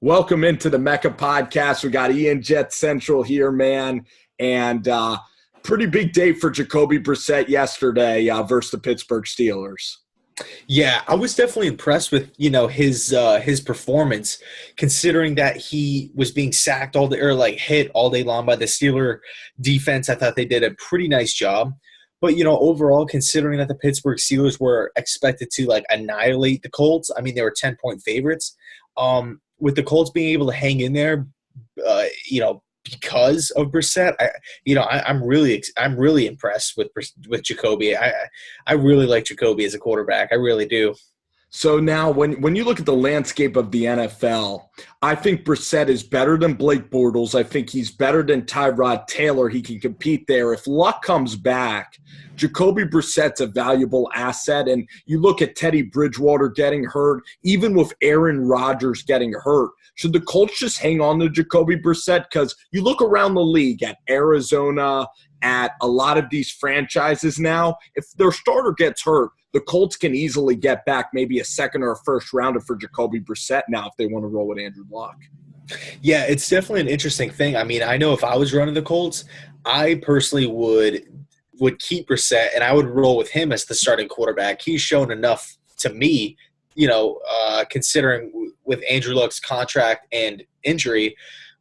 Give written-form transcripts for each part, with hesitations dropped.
Welcome into the Mecca podcast. We got Ian Jetscentral here, man, and pretty big day for Jacoby Brissett yesterday versus the Pittsburgh Steelers. Yeah, I was definitely impressed with, his performance, considering that he was being sacked all day or hit all day long by the Steeler defense. I thought they did a pretty nice job. But, overall, considering that the Pittsburgh Steelers were expected to annihilate the Colts, I mean, they were 10-point favorites. With the Colts being able to hang in there, because of Brissett, I'm really impressed with Jacoby. I really like Jacoby as a quarterback. I really do. So now when you look at the landscape of the NFL, I think Brissett is better than Blake Bortles. I think he's better than Tyrod Taylor. He can compete there. If Luck comes back, Jacoby Brissett's a valuable asset. And you look at Teddy Bridgewater getting hurt, even with Aaron Rodgers getting hurt. Should the Colts just hang on to Jacoby Brissett? Because you look around the league at Arizona, at a lot of these franchises now, if their starter gets hurt, the Colts can easily get back maybe a second or a first rounder for Jacoby Brissett now if they want to roll with Andrew Luck. Yeah, it's definitely an interesting thing. I mean, I know if I was running the Colts, I personally would keep Brissett, and I would roll with him as the starting quarterback. He's shown enough to me, considering with Andrew Luck's contract and injury.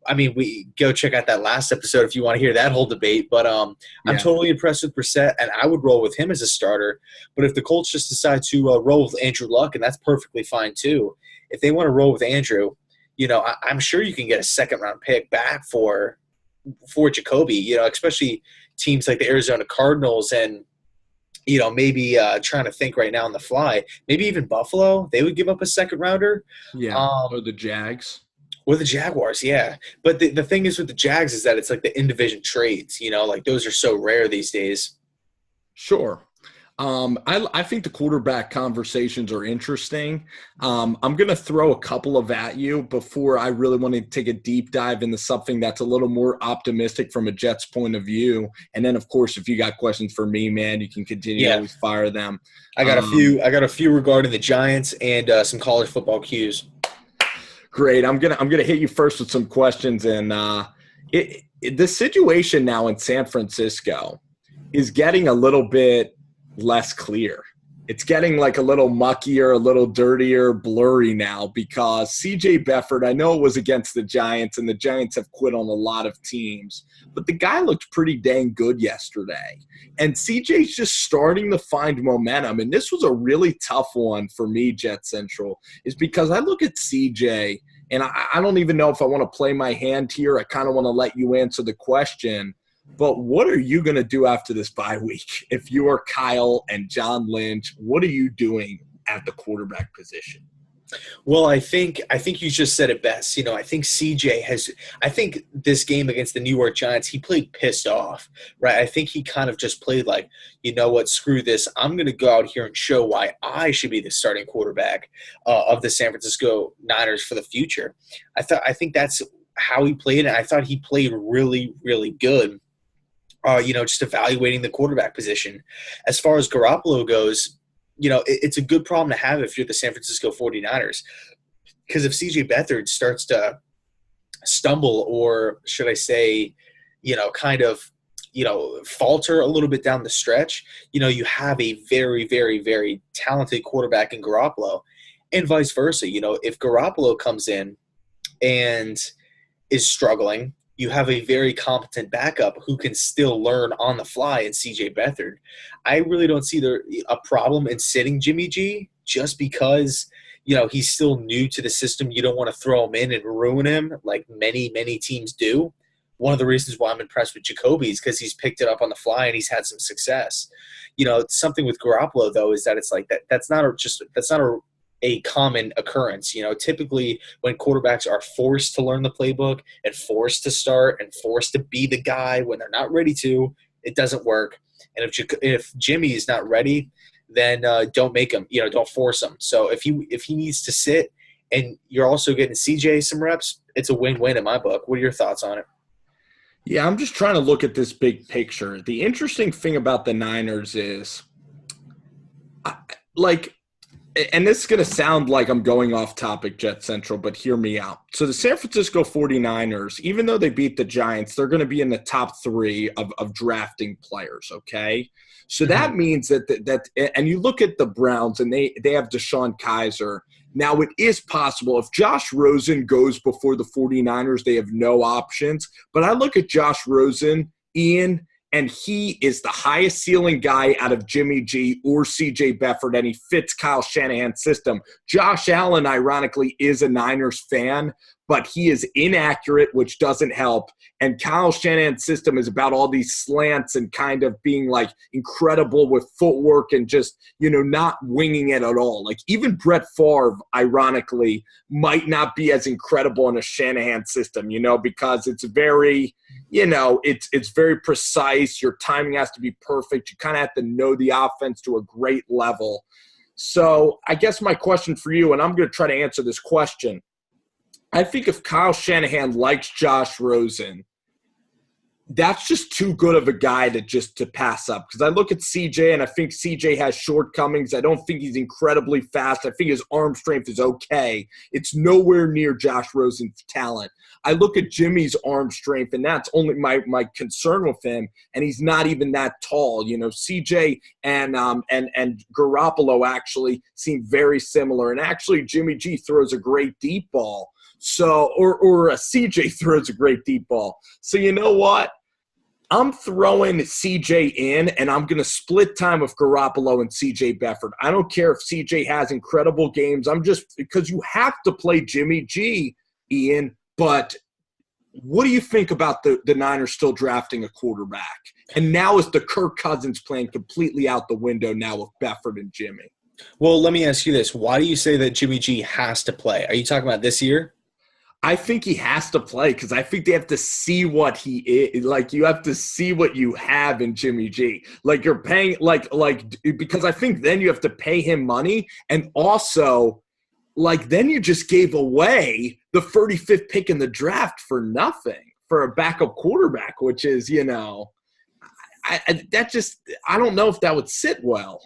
I mean, we go check out that last episode if you want to hear that whole debate. But I'm totally impressed with Brissett, and I would roll with him as a starter. But if the Colts just decide to roll with Andrew Luck, and that's perfectly fine too. If they want to roll with Andrew, I'm sure you can get a second-round pick back for Jacoby, especially teams like the Arizona Cardinals and, maybe trying to think right now on the fly, maybe even Buffalo, they would give up a second-rounder. Yeah, or the Jags. Or the Jaguars, yeah. But the thing is with the Jags is that it's like the in-division trades, those are so rare these days. Sure. I think the quarterback conversations are interesting. I'm going to throw a couple of at you before I really want to take a deep dive into something that's a little more optimistic from a Jets point of view. And then, of course, if you got questions for me, man, you can continue to always fire them. I got a few regarding the Giants and some college football cues. Great. I'm gonna hit you first with some questions, and the situation now in San Francisco is getting a little bit less clear. It's getting a little muckier, a little dirtier, blurry now because C.J. Beathard, I know it was against the Giants, and the Giants have quit on a lot of teams, but the guy looked pretty dang good yesterday. And C.J.'s just starting to find momentum, and this was a really tough one for me, Jetscentral, is because I look at C.J., and I don't even know if I want to play my hand here. I kind of want to let you answer the question. But what are you going to do after this bye week? If you are Kyle and John Lynch, what are you doing at the quarterback position? Well, I think you just said it best. I think I think this game against the New York Giants, he played pissed off, right? I think he kind of just played like, you know what, screw this. I'm going to go out here and show why I should be the starting quarterback of the San Francisco Niners for the future. I think that's how he played, and I thought he played really, really good. Just evaluating the quarterback position. As far as Garoppolo goes, it's a good problem to have if you're the San Francisco 49ers. Because if C.J. Beathard starts to stumble or, should I say, falter a little bit down the stretch, you have a very, very, very talented quarterback in Garoppolo. And vice versa. If Garoppolo comes in and is struggling, you have a very competent backup who can still learn on the fly in C.J. Beathard. I really don't see a problem in sitting Jimmy G just because, he's still new to the system. You don't want to throw him in and ruin him like many, many teams do. One of the reasons why I'm impressed with Jacoby is because he's picked it up on the fly and he's had some success. Something with Garoppolo, though, is that it's like that's not a common occurrence. Typically when quarterbacks are forced to learn the playbook and forced to start and forced to be the guy when they're not ready to, it doesn't work. And if Jimmy is not ready, then don't make him, don't force him. So if he needs to sit and you're also getting CJ some reps, it's a win-win in my book. What are your thoughts on it? Yeah, I'm just trying to look at this big picture. The interesting thing about the Niners is and this is going to sound like I'm going off topic, Jetscentral, but hear me out. So the San Francisco 49ers, even though they beat the Giants, they're going to be in the top 3 of drafting players, okay? So that means that and you look at the Browns, and they have Deshaun Kaiser. Now, it is possible if Josh Rosen goes before the 49ers, they have no options. But I look at Josh Rosen, Ian, and he is the highest ceiling guy out of Jimmy G or C.J. Beathard, and he fits Kyle Shanahan's system. Josh Allen, ironically, is a Niners fan, but he is inaccurate, which doesn't help. And Kyle Shanahan's system is about all these slants and kind of being like incredible with footwork and just, not winging it at all. Like even Brett Favre, ironically, might not be as incredible in a Shanahan system, because it's very, it's very precise. Your timing has to be perfect. You kind of have to know the offense to a great level. So I guess my question for you, and I'm going to try to answer this question, I think if Kyle Shanahan likes Josh Rosen, that's just too good of a guy to pass up. Because I look at CJ, and I think CJ has shortcomings. I don't think he's incredibly fast. I think his arm strength is okay. It's nowhere near Josh Rosen's talent. I look at Jimmy's arm strength, and that's only my concern with him, and he's not even that tall. CJ and Garoppolo actually seem very similar. And actually, Jimmy G throws a great deep ball. So, or a CJ throws a great deep ball. So you know what? I'm throwing CJ in, and I'm going to split time with Garoppolo and CJ Beathard. I don't care if CJ has incredible games. Because you have to play Jimmy G, Ian. But what do you think about the Niners still drafting a quarterback? And now is the Kirk Cousins plan completely out the window now with Beathard and Jimmy? Well, let me ask you this. Why do you say that Jimmy G has to play? Are you talking about this year? I think he has to play because I think they have to see what he is. Like, you have to see what you have in Jimmy G. Like, you're paying because I think then you have to pay him money. And also, then you just gave away the 35th pick in the draft for nothing for a backup quarterback, which is, I don't know if that would sit well.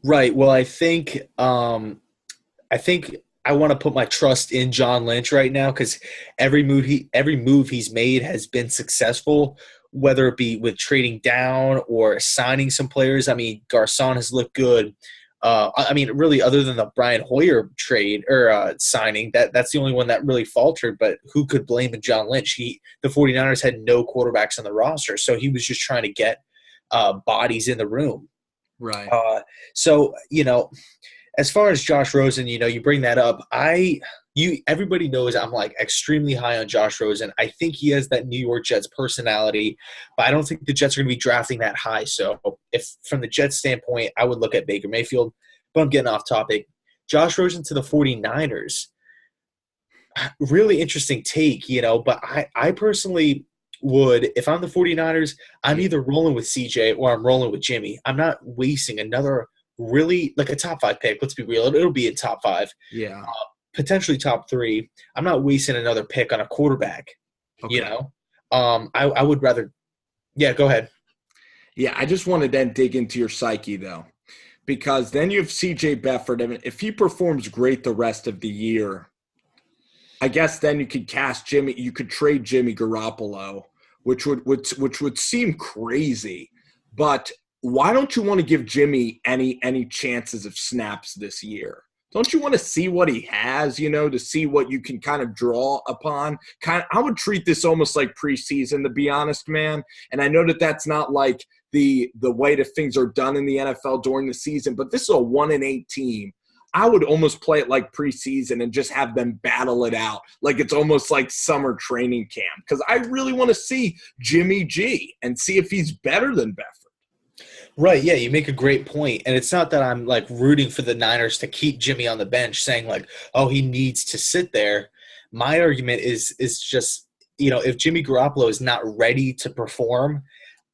Right. Well, I think I want to put my trust in John Lynch right now because every move he's made has been successful, whether it be with trading down or signing some players. I mean, Garcon has looked good. Really, other than the Brian Hoyer trade or signing, that's the only one that really faltered. But who could blame John Lynch? The 49ers had no quarterbacks on the roster, so he was just trying to get bodies in the room. Right. As far as Josh Rosen, you bring that up. Everybody knows I'm extremely high on Josh Rosen. I think he has that New York Jets personality, but I don't think the Jets are going to be drafting that high. So if from the Jets standpoint, I would look at Baker Mayfield, but I'm getting off topic. Josh Rosen to the 49ers, really interesting take, but I personally would, if I'm the 49ers, I'm either rolling with CJ or I'm rolling with Jimmy. I'm not wasting another really a top 5 pick. Let's be real. It'll be in top 5. Yeah. Potentially top 3. I'm not wasting another pick on a quarterback. Okay. I would rather. Yeah, go ahead. Yeah, I just want to then dig into your psyche though, because then you have CJ Beathard. I mean, if he performs great the rest of the year, I guess then you could cast Jimmy. You could trade Jimmy Garoppolo, which would seem crazy, but why don't you want to give Jimmy any chances of snaps this year? Don't you want to see what he has, to see what you can kind of draw upon? I would treat this almost like preseason, to be honest, man. And I know that that's not like the way that things are done in the NFL during the season, but this is a 1-8 team. I would almost play it like preseason and just have them battle it out. Like it's almost like summer training camp. Because I really want to see Jimmy G and see if he's better than Beathard. Right, yeah, you make a great point. And it's not that I'm rooting for the Niners to keep Jimmy on the bench saying he needs to sit there. My argument is just, if Jimmy Garoppolo is not ready to perform,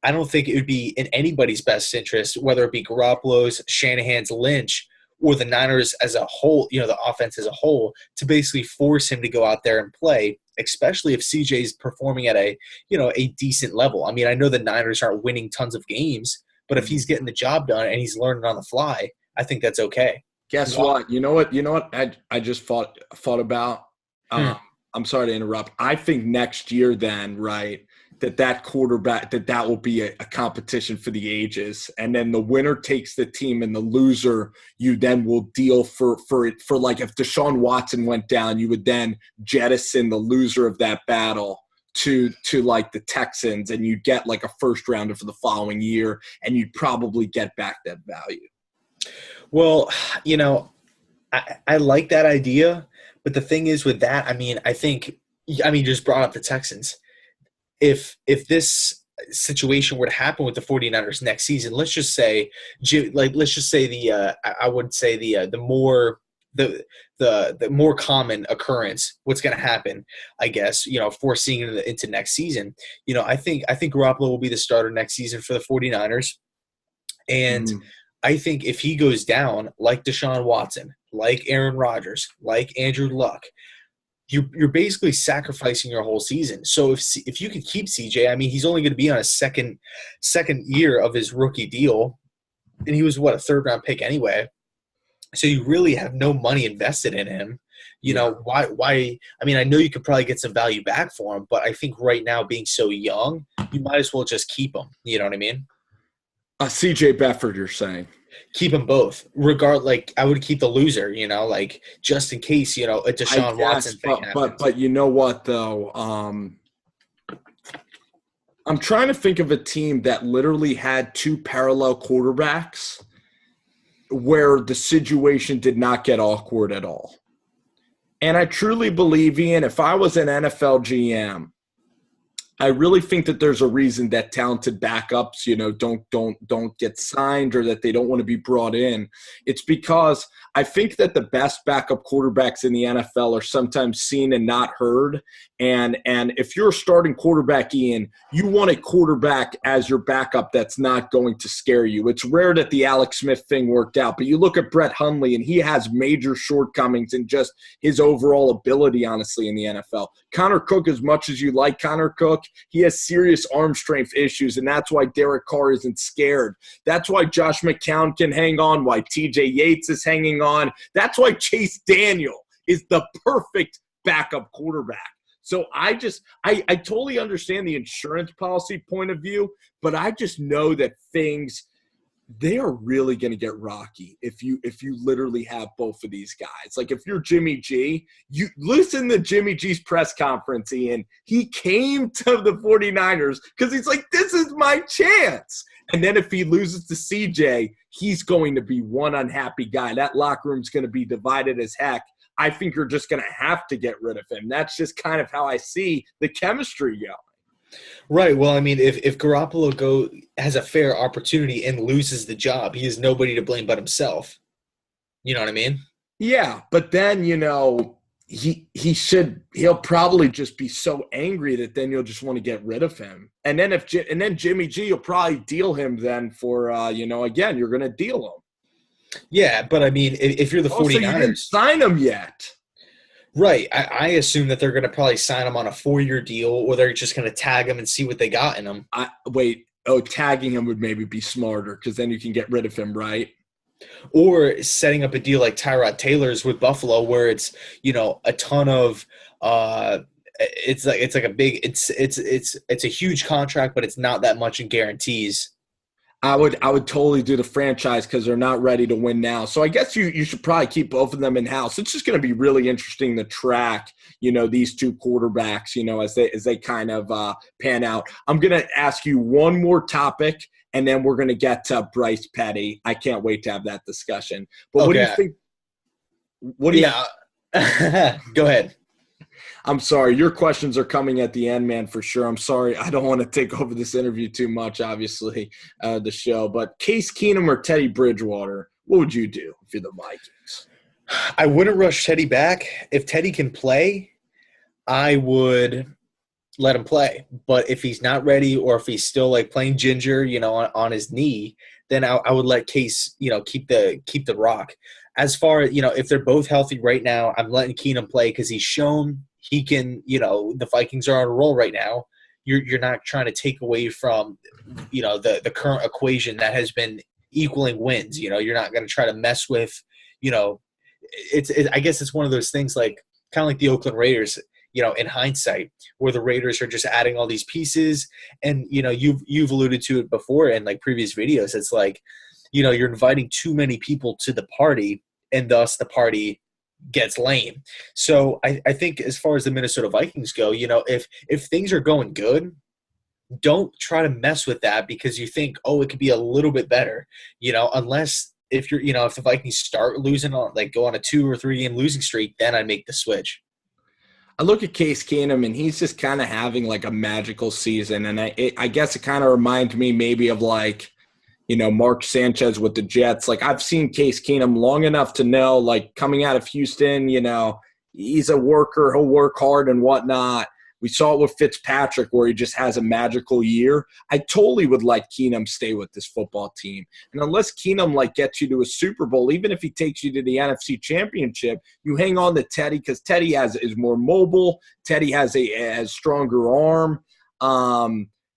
I don't think it would be in anybody's best interest, whether it be Garoppolo's, Shanahan's, Lynch, or the Niners as a whole, the offense as a whole, to basically force him to go out there and play, especially if CJ's performing at a decent level. I mean, I know the Niners aren't winning tons of games, but if he's getting the job done and he's learning on the fly, I think that's okay. Guess what? You know what? You know what? I just thought about. Hmm. I'm sorry to interrupt. I think next year, then, right, that quarterback that will be a competition for the ages, and then the winner takes the team, and the loser you then will deal for like if Deshaun Watson went down, you would then jettison the loser of that battle to like the Texans, and you'd get like a first rounder for the following year, and you'd probably get back that value. Well, I like that idea, but the thing is with that, you just brought up the Texans. If this situation were to happen with the 49ers next season, let's just say I would say the more common occurrence, what's going to happen, I guess, foreseeing into next season, I think Garoppolo will be the starter next season for the 49ers. And I think if he goes down, like Deshaun Watson, like Aaron Rodgers, like Andrew Luck, you're basically sacrificing your whole season. So if you could keep CJ, he's only going to be on a second year of his rookie deal, and he was a third-round pick anyway. So you really have no money invested in him. Why? I know you could probably get some value back for him, but I think right now, being so young, you might as well just keep him. You know what I mean? C.J. Beathard, you're saying? Keep them both. I would keep the loser, just in case, a Deshaun Watson thing happens. But you know what, though? I'm trying to think of a team that literally had two parallel quarterbacks where the situation did not get awkward at all. And I truly believe, Ian, if I was an NFL GM, I really think that there's a reason that talented backups, don't get signed, or that they don't want to be brought in. It's because I think that the best backup quarterbacks in the NFL are sometimes seen and not heard. And if you're a starting quarterback, Ian, you want a quarterback as your backup that's not going to scare you. It's rare that the Alex Smith thing worked out, but you look at Brett Hundley, and he has major shortcomings in just his overall ability, honestly, in the NFL. Connor Cook, as much as you like Connor Cook, he has serious arm strength issues, and that's why Derek Carr isn't scared. That's why Josh McCown can hang on, why TJ Yates is hanging on. That's why Chase Daniel is the perfect backup quarterback. So I totally understand the insurance policy point of view, but I just know that they are really going to get rocky if you literally have both of these guys. Like if you're Jimmy G, you listen to Jimmy G's press conference, Ian. He came to the 49ers because he's like, this is my chance. And then if he loses to CJ, he's going to be one unhappy guy. That locker room's going to be divided as heck. I think you're just going to have to get rid of him. That's just kind of how I see the chemistry going. Right. Well, if Garoppolo has a fair opportunity and loses the job, he has nobody to blame but himself. You know what I mean? Yeah, but then he'll probably just be so angry that then you'll just want to get rid of him. And then Jimmy G, you'll probably deal him then for again, you're going to deal him. Yeah, but if you're the 49ers, you didn't sign him yet. Right. I assume that they're going to probably sign him on a 4-year deal, or they're just going to tag him and see what they got in him. Tagging him would maybe be smarter because then you can get rid of him, right? Or setting up a deal like Tyrod Taylor's with Buffalo, where it's a ton of it's a huge contract, but it's not that much in guarantees. I would totally do the franchise because they're not ready to win now. So I guess you should probably keep both of them in house. It's just going to be really interesting to track, these two quarterbacks, as they kind of pan out. I'm going to ask you one more topic, and then we're going to get to Bryce Petty. I can't wait to have that discussion. But okay. What do you think? Go ahead. I'm sorry. Your questions are coming at the end, man, for sure. I'm sorry. I don't want to take over this interview too much, obviously, the show. But Case Keenum or Teddy Bridgewater, what would you do if you're the Vikings? I wouldn't rush Teddy back. If Teddy can play, I would let him play. But if he's not ready, or if he's still playing ginger, on his knee, then I would let Case, keep the rock. As far as, if they're both healthy right now, I'm letting Keenum play because he's shown he can, the Vikings are on a roll right now. You're not trying to take away from, the current equation that has been equaling wins. You're not going to try to mess with, I guess it's one of those things like kind of like the Oakland Raiders, in hindsight, where the Raiders are just adding all these pieces. And, you've alluded to it before in like previous videos. It's like, you're inviting too many people to the party, and thus the party gets lame. So I think as far as the Minnesota Vikings go, if things are going good, don't try to mess with that because you think, oh, it could be a little bit better, unless if if the Vikings start losing go on a 2 or 3 game losing streak, then I make the switch. I look at Case Keenum, and he's just kind of having like a magical season. And I guess it kind of reminds me maybe of like, Mark Sanchez with the Jets. Like I've seen Case Keenum long enough to know, like coming out of Houston, he's a worker. He'll work hard and whatnot. We saw it with Fitzpatrick where he just has a magical year. I totally would like Keenum stay with this football team. And unless Keenum gets you to a Super Bowl, even if he takes you to the NFC Championship, you hang on to Teddy because Teddy is more mobile. Teddy has a stronger arm.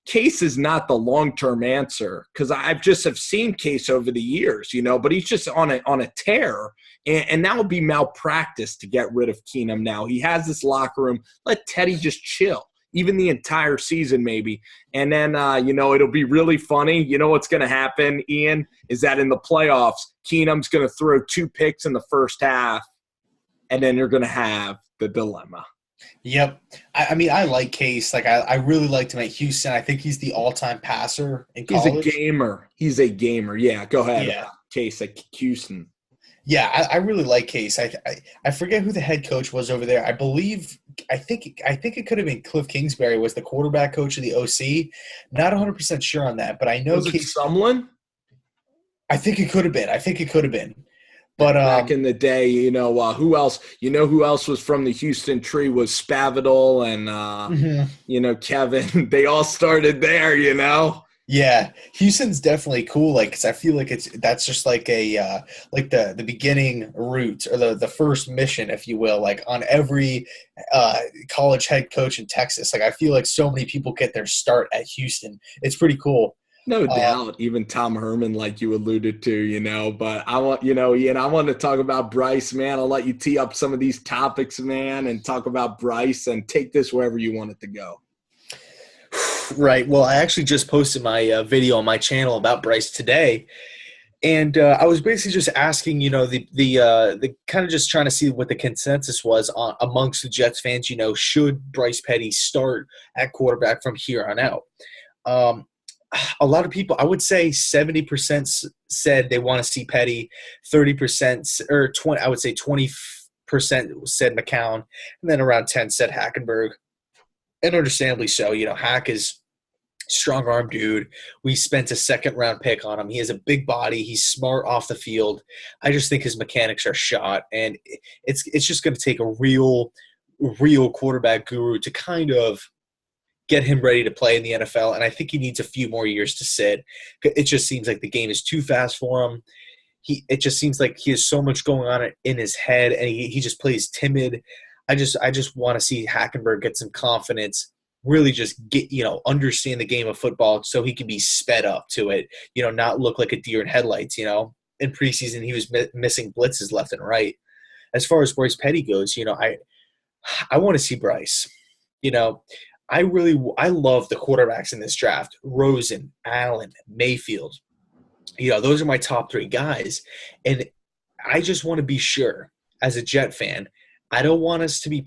Case is not the long-term answer because I've seen Case over the years, but he's just on a tear. And that would be malpractice to get rid of Keenum now. He has this locker room. Let Teddy just chill, even the entire season maybe. And then, it'll be really funny. You know what's going to happen, Ian, is that in the playoffs, Keenum's going to throw 2 picks in the first half, and then you're going to have the dilemma. Yep. I mean, I like Case. I really liked him at Houston. I think he's the all-time passer in college. He's a gamer. Yeah, go ahead. Yeah. Case at Houston. Yeah, I really like Case. I forget who the head coach was over there. I think it could have been Cliff Kingsbury was the quarterback coach of the OC. Not 100% sure on that, but I know was Case. Sumlin? I think it could have been. But back in the day, who else? Who else was from the Houston tree was Spavital and Kevin. They all started there. Yeah, Houston's definitely cool. Because I feel like that's just like a the beginning route or the first mission, if you will. Like on every college head coach in Texas. I feel like so many people get their start at Houston. It's pretty cool. No doubt. Even Tom Herman, like you alluded to, but I want, Ian, I want to talk about Bryce, man. I'll let you tee up some of these topics, man, and talk about Bryce and take this wherever you want it to go. Right. Well, I actually just posted my video on my channel about Bryce today. And I was basically just asking, the kind of just trying to see what the consensus was amongst the Jets fans, should Bryce Petty start at quarterback from here on out? A lot of people, I would say 70% said they want to see Petty, 30% or 20, I would say 20% said McCown, and then around 10 said Hackenberg. And understandably so, Hack is strong arm dude. We spent a 2nd-round pick on him. He has a big body. He's smart off the field. I just think his mechanics are shot, and it's just going to take a real quarterback guru to kind of get him ready to play in the NFL, and I think he needs a few more years to sit. It just seems like the game is too fast for him. It just seems like he has so much going on in his head, and he just plays timid. I just want to see Hackenberg get some confidence, really just get understand the game of football so he can be sped up to it, not look like a deer in headlights. In preseason he was missing blitzes left and right. As far as Bryce Petty goes, I want to see Bryce. I love the quarterbacks in this draft. Rosen, Allen, Mayfield. Those are my top 3 guys. And I just want to be sure, as a Jet fan, I don't want us to be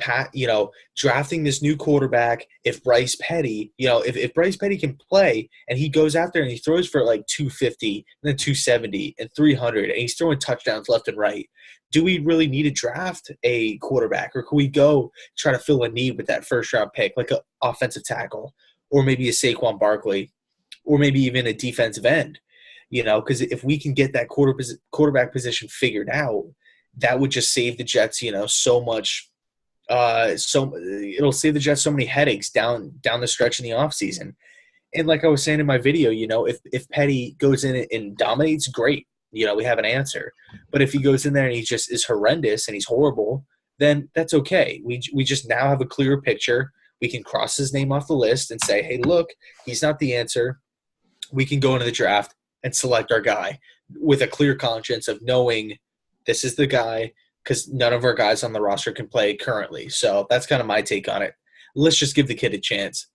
drafting this new quarterback if Bryce Petty, if Bryce Petty can play and he goes out there and he throws for 250 and then 270 and 300 and he's throwing touchdowns left and right. Do we really need to draft a quarterback, or can we go try to fill a need with that 1st-round pick, like an offensive tackle, or maybe a Saquon Barkley, or maybe even a defensive end? Because if we can get that quarterback position figured out, that would just save the Jets, so much. It'll save the Jets so many headaches down the stretch in the offseason. And like I was saying in my video, if Petty goes in and dominates, great. We have an answer. But if he goes in there and he just is horrendous and he's horrible, then that's okay. We just now have a clearer picture. We can cross his name off the list and say, hey, look, he's not the answer. We can go into the draft and select our guy with a clear conscience of knowing this is the guy, because none of our guys on the roster can play currently. So that's kind of my take on it. Let's just give the kid a chance.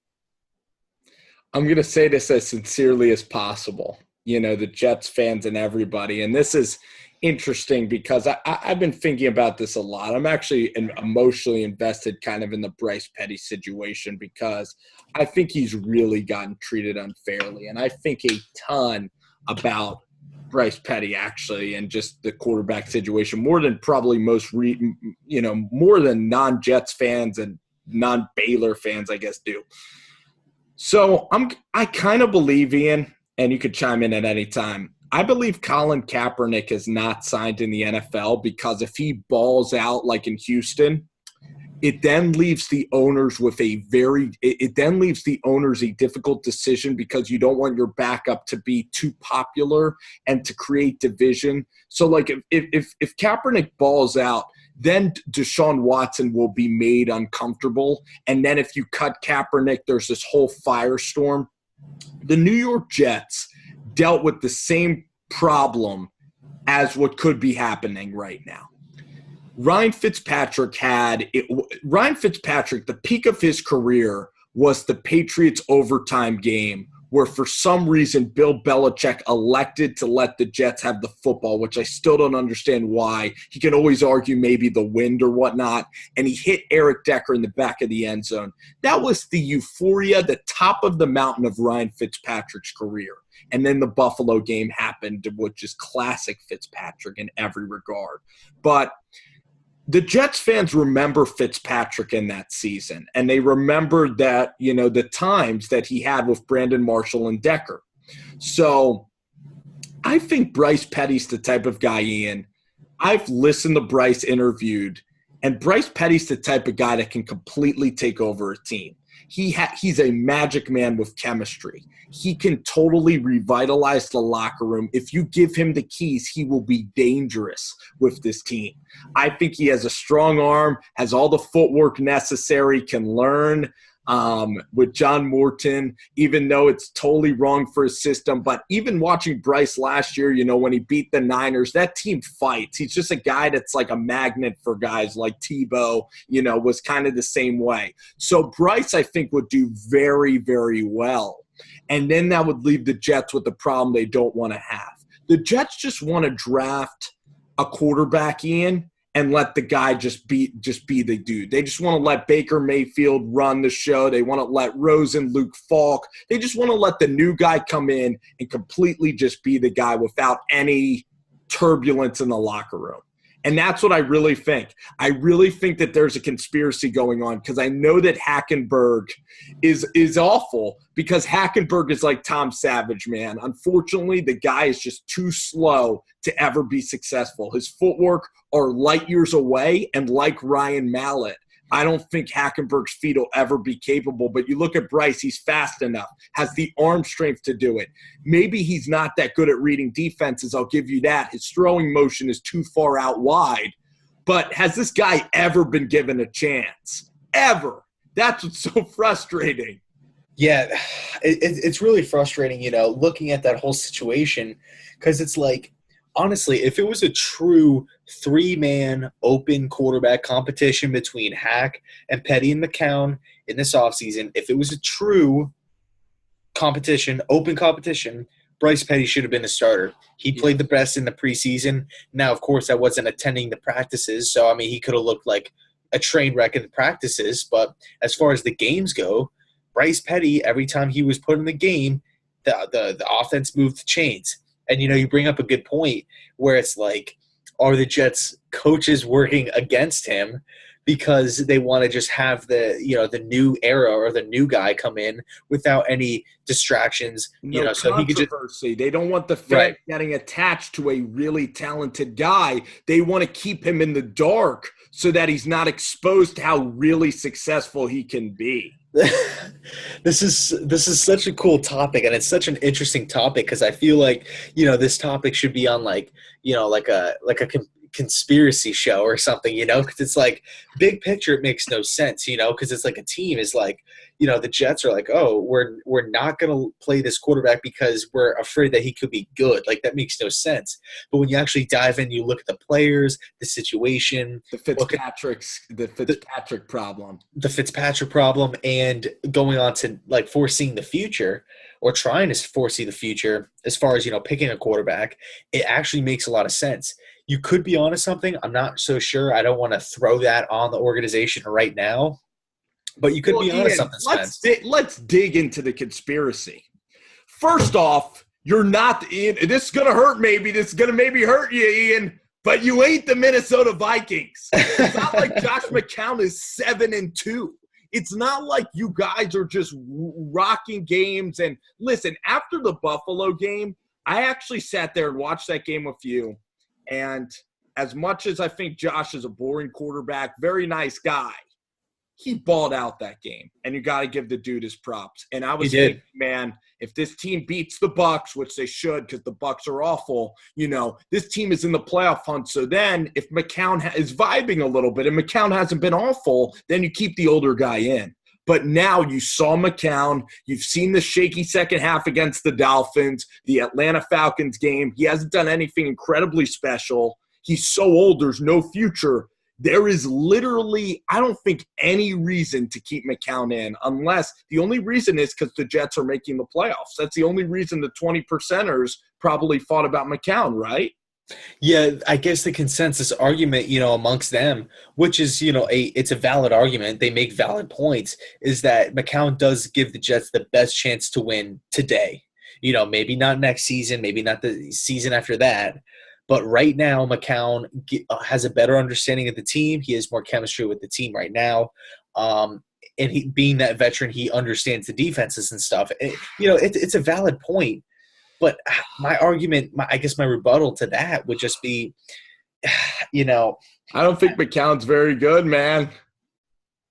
I'm going to say this as sincerely as possible. The Jets fans and everybody. And this is interesting because I've been thinking about this a lot. I'm actually emotionally invested kind of in the Bryce Petty situation because I think he's really gotten treated unfairly. And I think a ton about Bryce Petty actually and just the quarterback situation more than probably more than non-Jets fans and non-Baylor fans, I guess, do. So I kind of believe, Ian, and you could chime in at any time, I believe Colin Kaepernick is not signed in the NFL because if he balls out like in Houston, it then leaves the owners a difficult decision because you don't want your backup to be too popular and to create division. So like if Kaepernick balls out, then Deshaun Watson will be made uncomfortable. And then if you cut Kaepernick, there's this whole firestorm. The New York Jets dealt with the same problem as what could be happening right now. Ryan Fitzpatrick, the peak of his career was the Patriots overtime game where for some reason Bill Belichick elected to let the Jets have the football, which I still don't understand why. He can always argue maybe the wind or whatnot, and he hit Eric Decker in the back of the end zone. That was the euphoria, the top of the mountain of Ryan Fitzpatrick's career. And then the Buffalo game happened, which is classic Fitzpatrick in every regard. But the Jets fans remember Fitzpatrick in that season, and they remember that, the times that he had with Brandon Marshall and Decker. So I think Bryce Petty's the type of guy, Ian. I've listened to Bryce interviewed, and Bryce Petty's the type of guy that can completely take over a team. He's a magic man with chemistry. He can totally revitalize the locker room. If you give him the keys, he will be dangerous with this team. I think he has a strong arm, has all the footwork necessary, can learn with John Morton, even though it's totally wrong for his system. But even watching Bryce last year, when he beat the Niners, that team fights. He's just a guy that's like a magnet for guys like Tebow, was kind of the same way. So Bryce, I think, would do very, very well. And then that would leave the Jets with the problem they don't want to have. The Jets just want to draft a quarterback, Ian, and let the guy just be the dude. They just want to let Baker Mayfield run the show. They want to let Rosen, Luke Falk. They just want to let the new guy come in and completely just be the guy without any turbulence in the locker room. And that's what I really think. I really think that there's a conspiracy going on because I know that Hackenberg is awful because Hackenberg is like Tom Savage, man. Unfortunately, the guy is just too slow to ever be successful. His footwork are light years away, and like Ryan Mallett, I don't think Hackenberg's feet will ever be capable. But you look at Bryce, he's fast enough, has the arm strength to do it. Maybe he's not that good at reading defenses, I'll give you that. His throwing motion is too far out wide. But has this guy ever been given a chance? Ever. That's what's so frustrating. Yeah, it's really frustrating, looking at that whole situation because it's like, honestly, if it was a true three-man open quarterback competition between Hack and Petty and McCown in this offseason, if it was a true competition, open competition, Bryce Petty should have been the starter. He played the best in the preseason. Now, of course, I wasn't attending the practices, so, he could have looked like a train wreck in the practices. But as far as the games go, Bryce Petty, every time he was put in the game, the offense moved the chains. And, you bring up a good point where it's like, are the Jets coaches working against him because they want to just have the new era or the new guy come in without any distractions? So he could just, they don't want the fans getting attached to a really talented guy. They want to keep him in the dark so that he's not exposed to how really successful he can be. This is such a cool topic, and it's such an interesting topic because I feel like this topic should be on like a conspiracy show or something, because it's like big picture, it makes no sense, because it's like a team is like, the Jets are like, oh, we're not going to play this quarterback because we're afraid that he could be good. Like, that makes no sense. But when you actually dive in, you look at the players, the situation, the Fitzpatrick problem, and going on to like foreseeing the future or trying to foresee the future as far as, picking a quarterback, it actually makes a lot of sense. You could be onto something. I'm not so sure. I don't want to throw that on the organization right now. But you could be onto something, Spence. Let's dig into the conspiracy. First off, you're not – this is going to hurt maybe. This is going to maybe hurt you, Ian. But you ain't the Minnesota Vikings. It's not like Josh McCown is 7-2. It's not like you guys are just rocking games. And listen, after the Buffalo game, I actually sat there and watched that game with you. And as much as I think Josh is a boring quarterback, very nice guy, he balled out that game, and you got to give the dude his props. And I was thinking, man, if this team beats the Bucs, which they should because the Bucs are awful, this team is in the playoff hunt. So then if McCown is vibing a little bit and McCown hasn't been awful, then you keep the older guy in. But now you saw McCown. You've seen the shaky second half against the Dolphins, the Atlanta Falcons game. He hasn't done anything incredibly special. He's so old, there's no future. There is literally, I don't think, any reason to keep McCown in unless the only reason is because the Jets are making the playoffs. That's the only reason the 20%ers probably thought about McCown, right? Yeah, I guess the consensus argument, amongst them, which is, it's a valid argument. They make valid points, is that McCown does give the Jets the best chance to win today. Maybe not next season, maybe not the season after that. But right now, McCown has a better understanding of the team. He has more chemistry with the team right now. And he, being that veteran, he understands the defenses and stuff. It's a valid point. But my argument, I guess my rebuttal to that would just be, I don't think McCown's very good, man.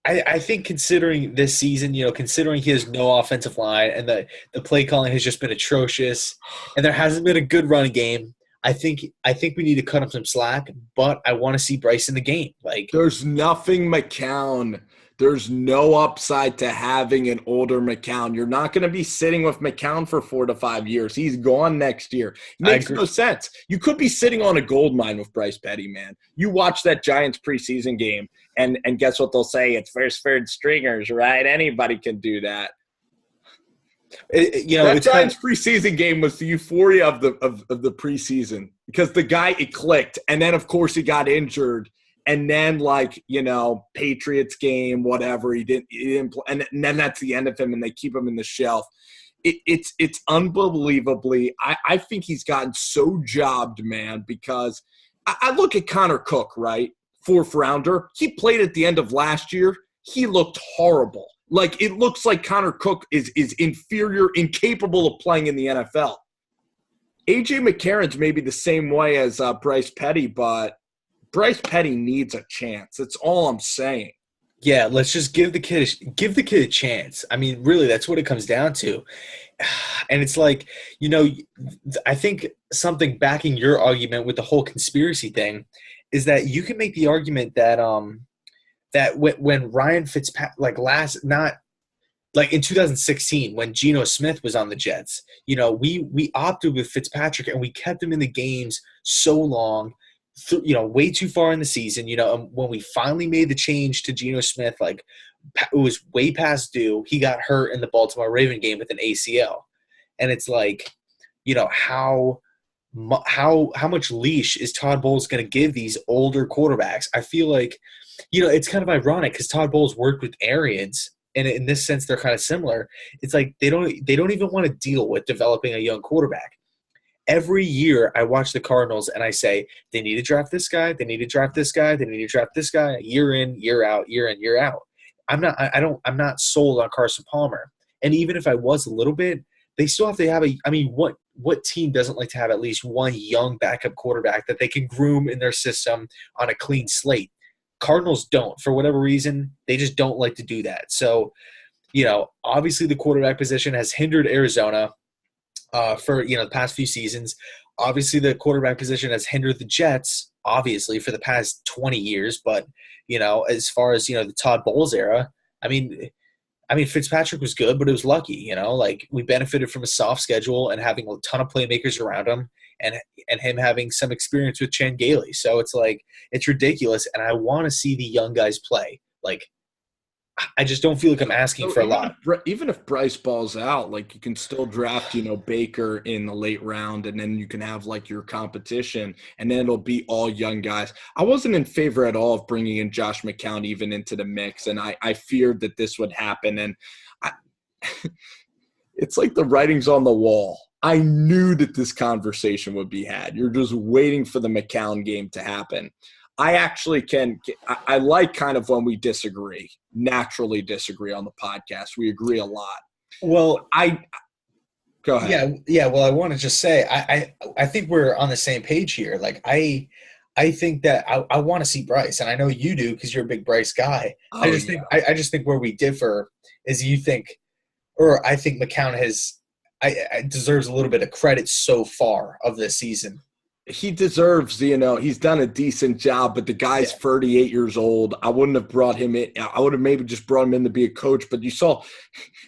I think considering this season, considering he has no offensive line and the play calling has just been atrocious and there hasn't been a good run game, I think we need to cut him some slack, but I want to see Bryce in the game. Like, there's nothing McCown. There's no upside to having an older McCown. You're not going to be sitting with McCown for 4 to 5 years. He's gone next year. It makes no sense. You could be sitting on a gold mine with Bryce Petty, man. You watch that Giants preseason game, and guess what they'll say? It's first, third stringers, right? Anybody can do that. That Giants preseason game was the euphoria of the preseason because the guy, it clicked, and then of course he got injured, and then Patriots game, whatever, he didn't play, and then that's the end of him, and they keep him in the shelf. It's unbelievably. I think he's gotten so jobbed, man, because I look at Connor Cook, right, 4th rounder. He played at the end of last year. He looked horrible. Like, it looks like Connor Cook is inferior, incapable of playing in the NFL. A.J. McCarron's maybe the same way as Bryce Petty, but Bryce Petty needs a chance. That's all I'm saying. Yeah, let's just give the kid a chance. I mean, really, that's what it comes down to. And it's like, I think something backing your argument with the whole conspiracy thing is that you can make the argument that that when Ryan Fitzpatrick, in 2016 when Geno Smith was on the Jets, we opted with Fitzpatrick and we kept him in the games so long, way too far in the season. When we finally made the change to Geno Smith, it was way past due. He got hurt in the Baltimore Raven game with an ACL, and it's like, how much leash is Todd Bowles going to give these older quarterbacks? I feel like, it's kind of ironic because Todd Bowles worked with Arians, and in this sense, they're kind of similar. It's like they don't even want to deal with developing a young quarterback. Every year, I watch the Cardinals and I say they need to draft this guy, they need to draft this guy, they need to draft this guy, year in, year out, year in, year out. I'm not sold on Carson Palmer, and even if I was a little bit, they still have to have what team doesn't like to have at least one young backup quarterback that they can groom in their system on a clean slate? Cardinals don't. For whatever reason, they just don't like to do that. So, obviously the quarterback position has hindered Arizona for, the past few seasons. obviously the quarterback position has hindered the Jets, obviously, for the past 20 years. But, as far as, the Todd Bowles era, Fitzpatrick was good, but it was lucky, like we benefited from a soft schedule and having a ton of playmakers around him and him having some experience with Chan Gailey. So it's like, it's ridiculous. And I want to see the young guys play. Like, I just don't feel like I'm asking for a lot. Even if Bryce balls out, like you can still draft, Baker in the late round, and then you can have like your competition, and then it'll be all young guys. I wasn't in favor at all of bringing in Josh McCown even into the mix, and I feared that this would happen. And it's like the writing's on the wall. I knew that this conversation would be had. You're just waiting for the McCown game to happen. I actually I like kind of when we naturally disagree on the podcast. We agree a lot. Well, go ahead. Yeah. Well, I want to just say, I think we're on the same page here. Like, I think that I want to see Bryce, and I know you do because you're a big Bryce guy. I just think where we differ is you think, or I think McCown deserves a little bit of credit so far of this season. He deserves, he's done a decent job, but the guy's 38 years old. I wouldn't have brought him in. I would have maybe just brought him in to be a coach. But you saw,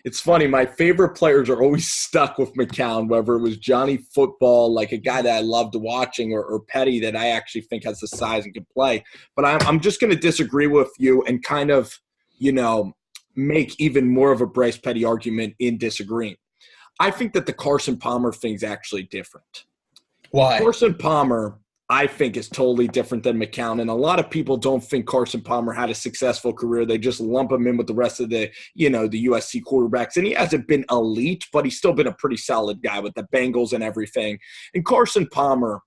it's funny, my favorite players are always stuck with McCown, whether it was Johnny Football, like a guy that I loved watching, or Petty that I actually think has the size and can play. But I'm just going to disagree with you and kind of, make even more of a Bryce Petty argument in disagreeing. I think that the Carson Palmer thing's actually different. Why? Carson Palmer, I think, is totally different than McCown. And a lot of people don't think Carson Palmer had a successful career. They just lump him in with the rest of the, the USC quarterbacks. And he hasn't been elite, but he's still been a pretty solid guy with the Bengals and everything. And Carson Palmer,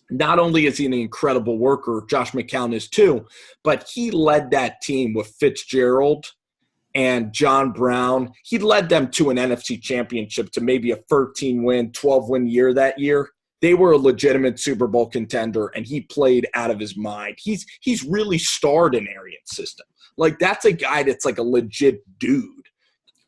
not only is he an incredible worker, Josh McCown is too, but he led that team with Fitzgerald and John Brown. He led them to an NFC championship, to maybe a 13-win, 12-win year that year. They were a legitimate Super Bowl contender, and he played out of his mind. He's really starred in Arian's system. Like, that's a guy that's like a legit dude.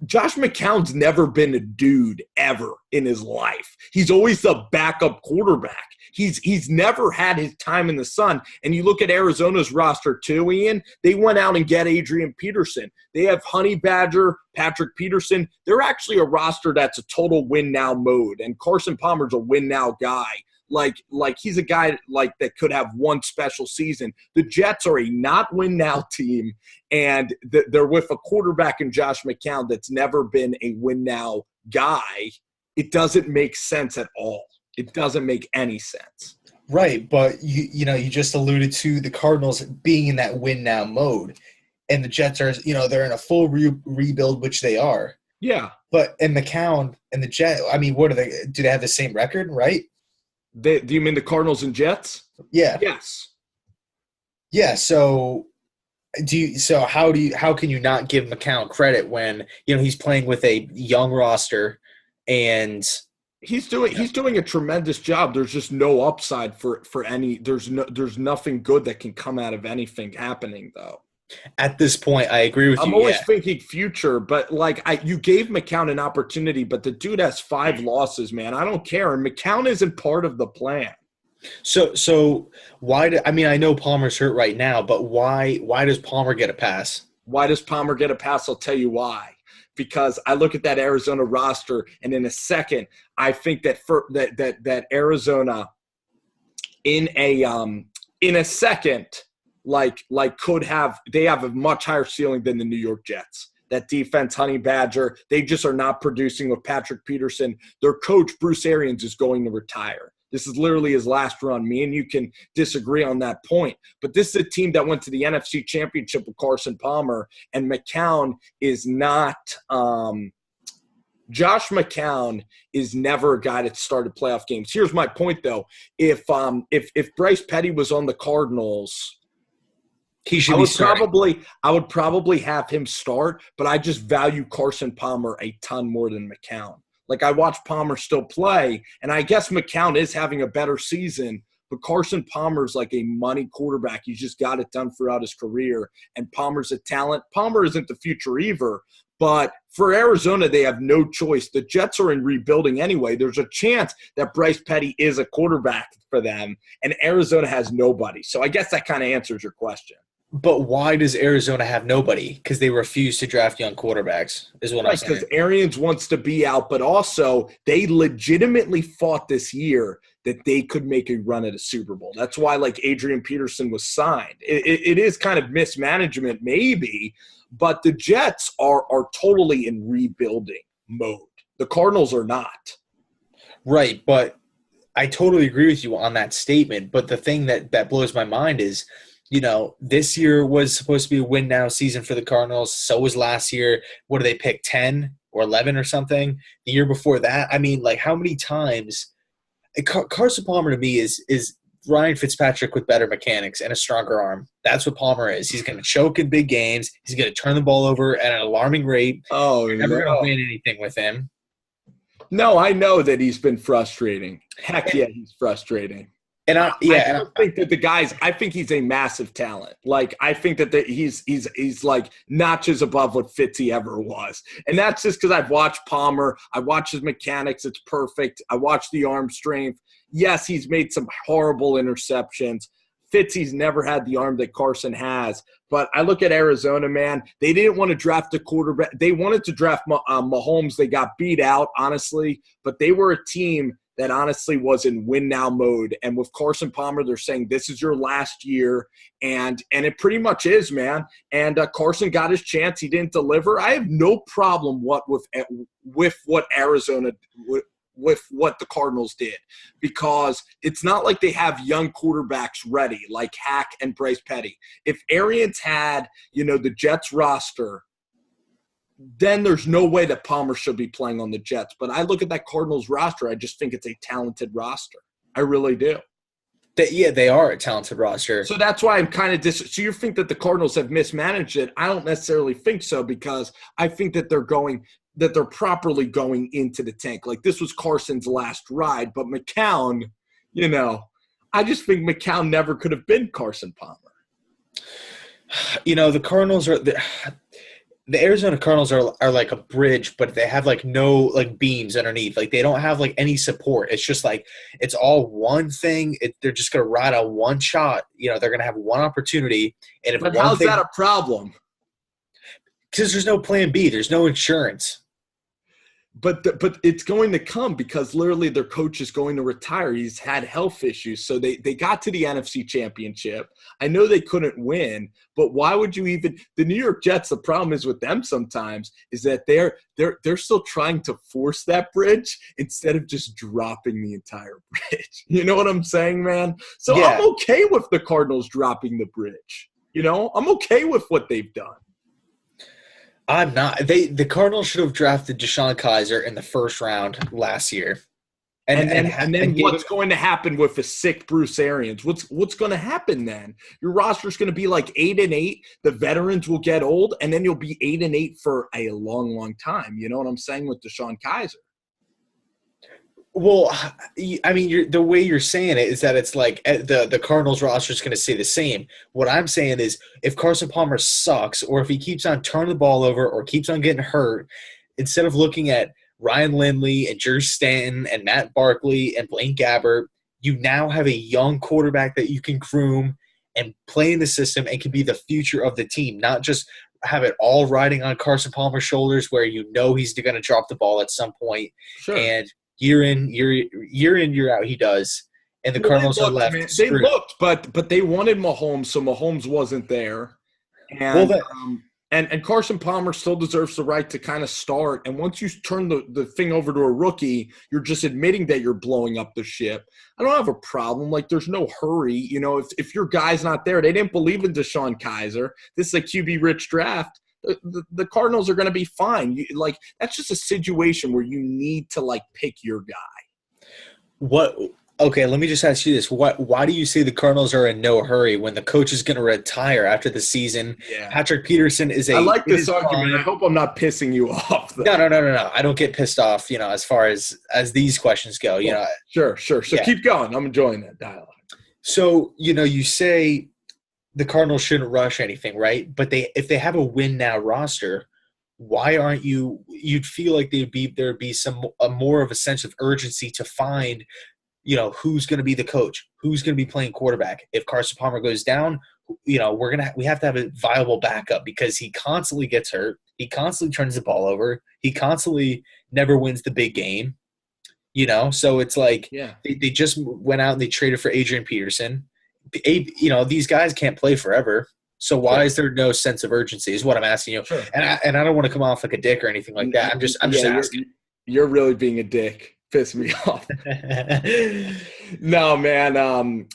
Josh McCown's never been a dude ever in his life. He's always the backup quarterback. He's never had his time in the sun. And you look at Arizona's roster too, Ian, they went out and get Adrian Peterson. They have Honey Badger, Patrick Peterson. They're actually a roster that's a total win-now mode. And Carson Palmer's a win-now guy. Like he's a guy like that could have one special season. The Jets are a not win now team, and they're with a quarterback in Josh McCown that's never been a win now guy. It doesn't make sense at all. It doesn't make any sense. Right, but you just alluded to the Cardinals being in that win now mode, and the Jets are they're in a full rebuild, which they are. Yeah, but in McCown and the Jets, I mean, what are they? Do they have the same record? Right. Do you mean the Cardinals and Jets? Yeah. Yes. Yeah. So how can you not give McCown credit when he's playing with a young roster and he's doing a tremendous job. There's just no upside for any. There's nothing good that can come out of anything happening though. At this point, I agree with you. I'm always thinking future, but you gave McCown an opportunity, but the dude has 5 losses, man. I don't care. And McCown isn't part of the plan. So why I know Palmer's hurt right now, but why does Palmer get a pass? Why does Palmer get a pass? I'll tell you why. Because I look at that Arizona roster, and in a second, I think that that Arizona in a second – they have a much higher ceiling than the New York Jets. That defense, Honey Badger, they just are not producing with Patrick Peterson. Their coach, Bruce Arians, is going to retire. This is literally his last run. Me and you can disagree on that point. But this is a team that went to the NFC Championship with Carson Palmer, and McCown is not Josh McCown is never a guy that started playoff games. Here's my point, though. If Bryce Petty was on the Cardinals – I would probably have him start, but I just value Carson Palmer a ton more than McCown. Like, I watch Palmer still play, and I guess McCown is having a better season, but Carson Palmer's like a money quarterback. He's just got it done throughout his career, and Palmer's a talent. Palmer isn't the future either, But for Arizona, they have no choice. The Jets are in rebuilding anyway. There's a chance that Bryce Petty is a quarterback for them, and Arizona has nobody. So I guess that kind of answers your question. But why does Arizona have nobody? Because they refuse to draft young quarterbacks, is what I'm saying. Because Arians wants to be out, but also they legitimately fought this year that they could make a run at a Super Bowl. That's why, like, Adrian Peterson was signed. It is kind of mismanagement maybe, but the Jets are totally in rebuilding mode. The Cardinals are not. Right, but I totally agree with you on that statement. But the thing that blows my mind is, this year was supposed to be a win-now season for the Cardinals. So was last year. What do they pick, 10 or 11 or something? The year before that? I mean, like, how many times – Carson Palmer to me is Ryan Fitzpatrick with better mechanics and a stronger arm. That's what Palmer is. He's going to choke in big games. He's going to turn the ball over at an alarming rate. Oh, You're never going to win anything with him. No, I know that he's been frustrating. Heck yeah, he's frustrating. And I think that the guys. I think he's a massive talent. Like, I think that he's like notches above what Fitzy ever was, and that's just because I've watched Palmer. I watched his mechanics; it's perfect. I watched the arm strength. Yes, he's made some horrible interceptions. Fitzy's never had the arm that Carson has. But I look at Arizona, man. They didn't want to draft a quarterback. They wanted to draft Mahomes. They got beat out, honestly. But they were a team that honestly was in win-now mode. And with Carson Palmer, they're saying this is your last year. And it pretty much is, man. And Carson got his chance. He didn't deliver. I have no problem with what Arizona with what the Cardinals did, because it's not like they have young quarterbacks ready like Hack and Bryce Petty. If Arians had, the Jets roster, then there's no way that Palmer should be playing on the Jets. But I look at that Cardinals roster, I just think it's a talented roster. I really do. They are a talented roster. So that's why I'm kind of so you think that the Cardinals have mismanaged it? I don't necessarily think so, because I think that they're properly going into the tank. Like, this was Carson's last ride, but McCown, I just think McCown never could have been Carson Palmer. The Cardinals are the Arizona Cardinals are like a bridge, but they have like no like beams underneath. Like, they don't have like any support. It's just like it's all one thing. They're just gonna ride on one shot. They're gonna have one opportunity. And if how's that a problem? Because there's no plan B. There's no insurance. But it's going to come, because literally their coach is going to retire. He's had health issues. So they got to the NFC Championship. I know they couldn't win, but why would you even – the New York Jets, the problem is with them sometimes is that they're still trying to force that bridge instead of just dropping the entire bridge. You know what I'm saying, man? So yeah. I'm okay with the Cardinals dropping the bridge. I'm okay with what they've done. I'm not. The Cardinals should have drafted Deshaun Kaiser in the first round last year. And then what's going to happen with a sick Bruce Arians? What's going to happen then? Your roster's going to be like 8-8. The veterans will get old, and then you'll be 8-8 for a long, long time. You know what I'm saying with Deshaun Kaiser? Well, I mean, the way you're saying it is that it's like the Cardinals roster is going to stay the same. What I'm saying is, if Carson Palmer sucks, or if he keeps on turning the ball over or keeps on getting hurt, instead of looking at Ryan Lindley and Drew Stanton and Matt Barkley and Blaine Gabbert, you now have a young quarterback that you can groom and play in the system and can be the future of the team, not just have it all riding on Carson Palmer's shoulders where he's going to drop the ball at some point. Sure. And year in, year out, he does. And the Cardinals are left. Man, they looked, but they wanted Mahomes, so Mahomes wasn't there. And and Carson Palmer still deserves the right to kind of start. And once you turn the thing over to a rookie, you're just admitting that you're blowing up the ship. I don't have a problem. Like, there's no hurry. If your guy's not there, they didn't believe in Deshaun Kaiser. This is a QB-rich draft. The Cardinals are going to be fine. That's just a situation where you need to pick your guy. Okay, let me just ask you this. Why do you say the Cardinals are in no hurry when the coach is going to retire after the season? Yeah. Patrick Peterson is I like this argument. I hope I'm not pissing you off, though. No. I don't get pissed off, as far as these questions go. Sure. So keep going. I'm enjoying that dialogue. So, you say the Cardinals shouldn't rush anything, right? But if they have a win now roster, why aren't you – you'd feel like there'd be a more of a sense of urgency to find, who's going to be the coach, who's going to be playing quarterback. If Carson Palmer goes down, we have to have a viable backup because he constantly gets hurt. He constantly turns the ball over. He constantly never wins the big game. So it's like they just went out and they traded for Adrian Peterson. These guys can't play forever. So why is there no sense of urgency is what I'm asking you. Sure. And I don't want to come off like a dick or anything like that. I'm just asking. You're really being a dick. Piss me off. No, man.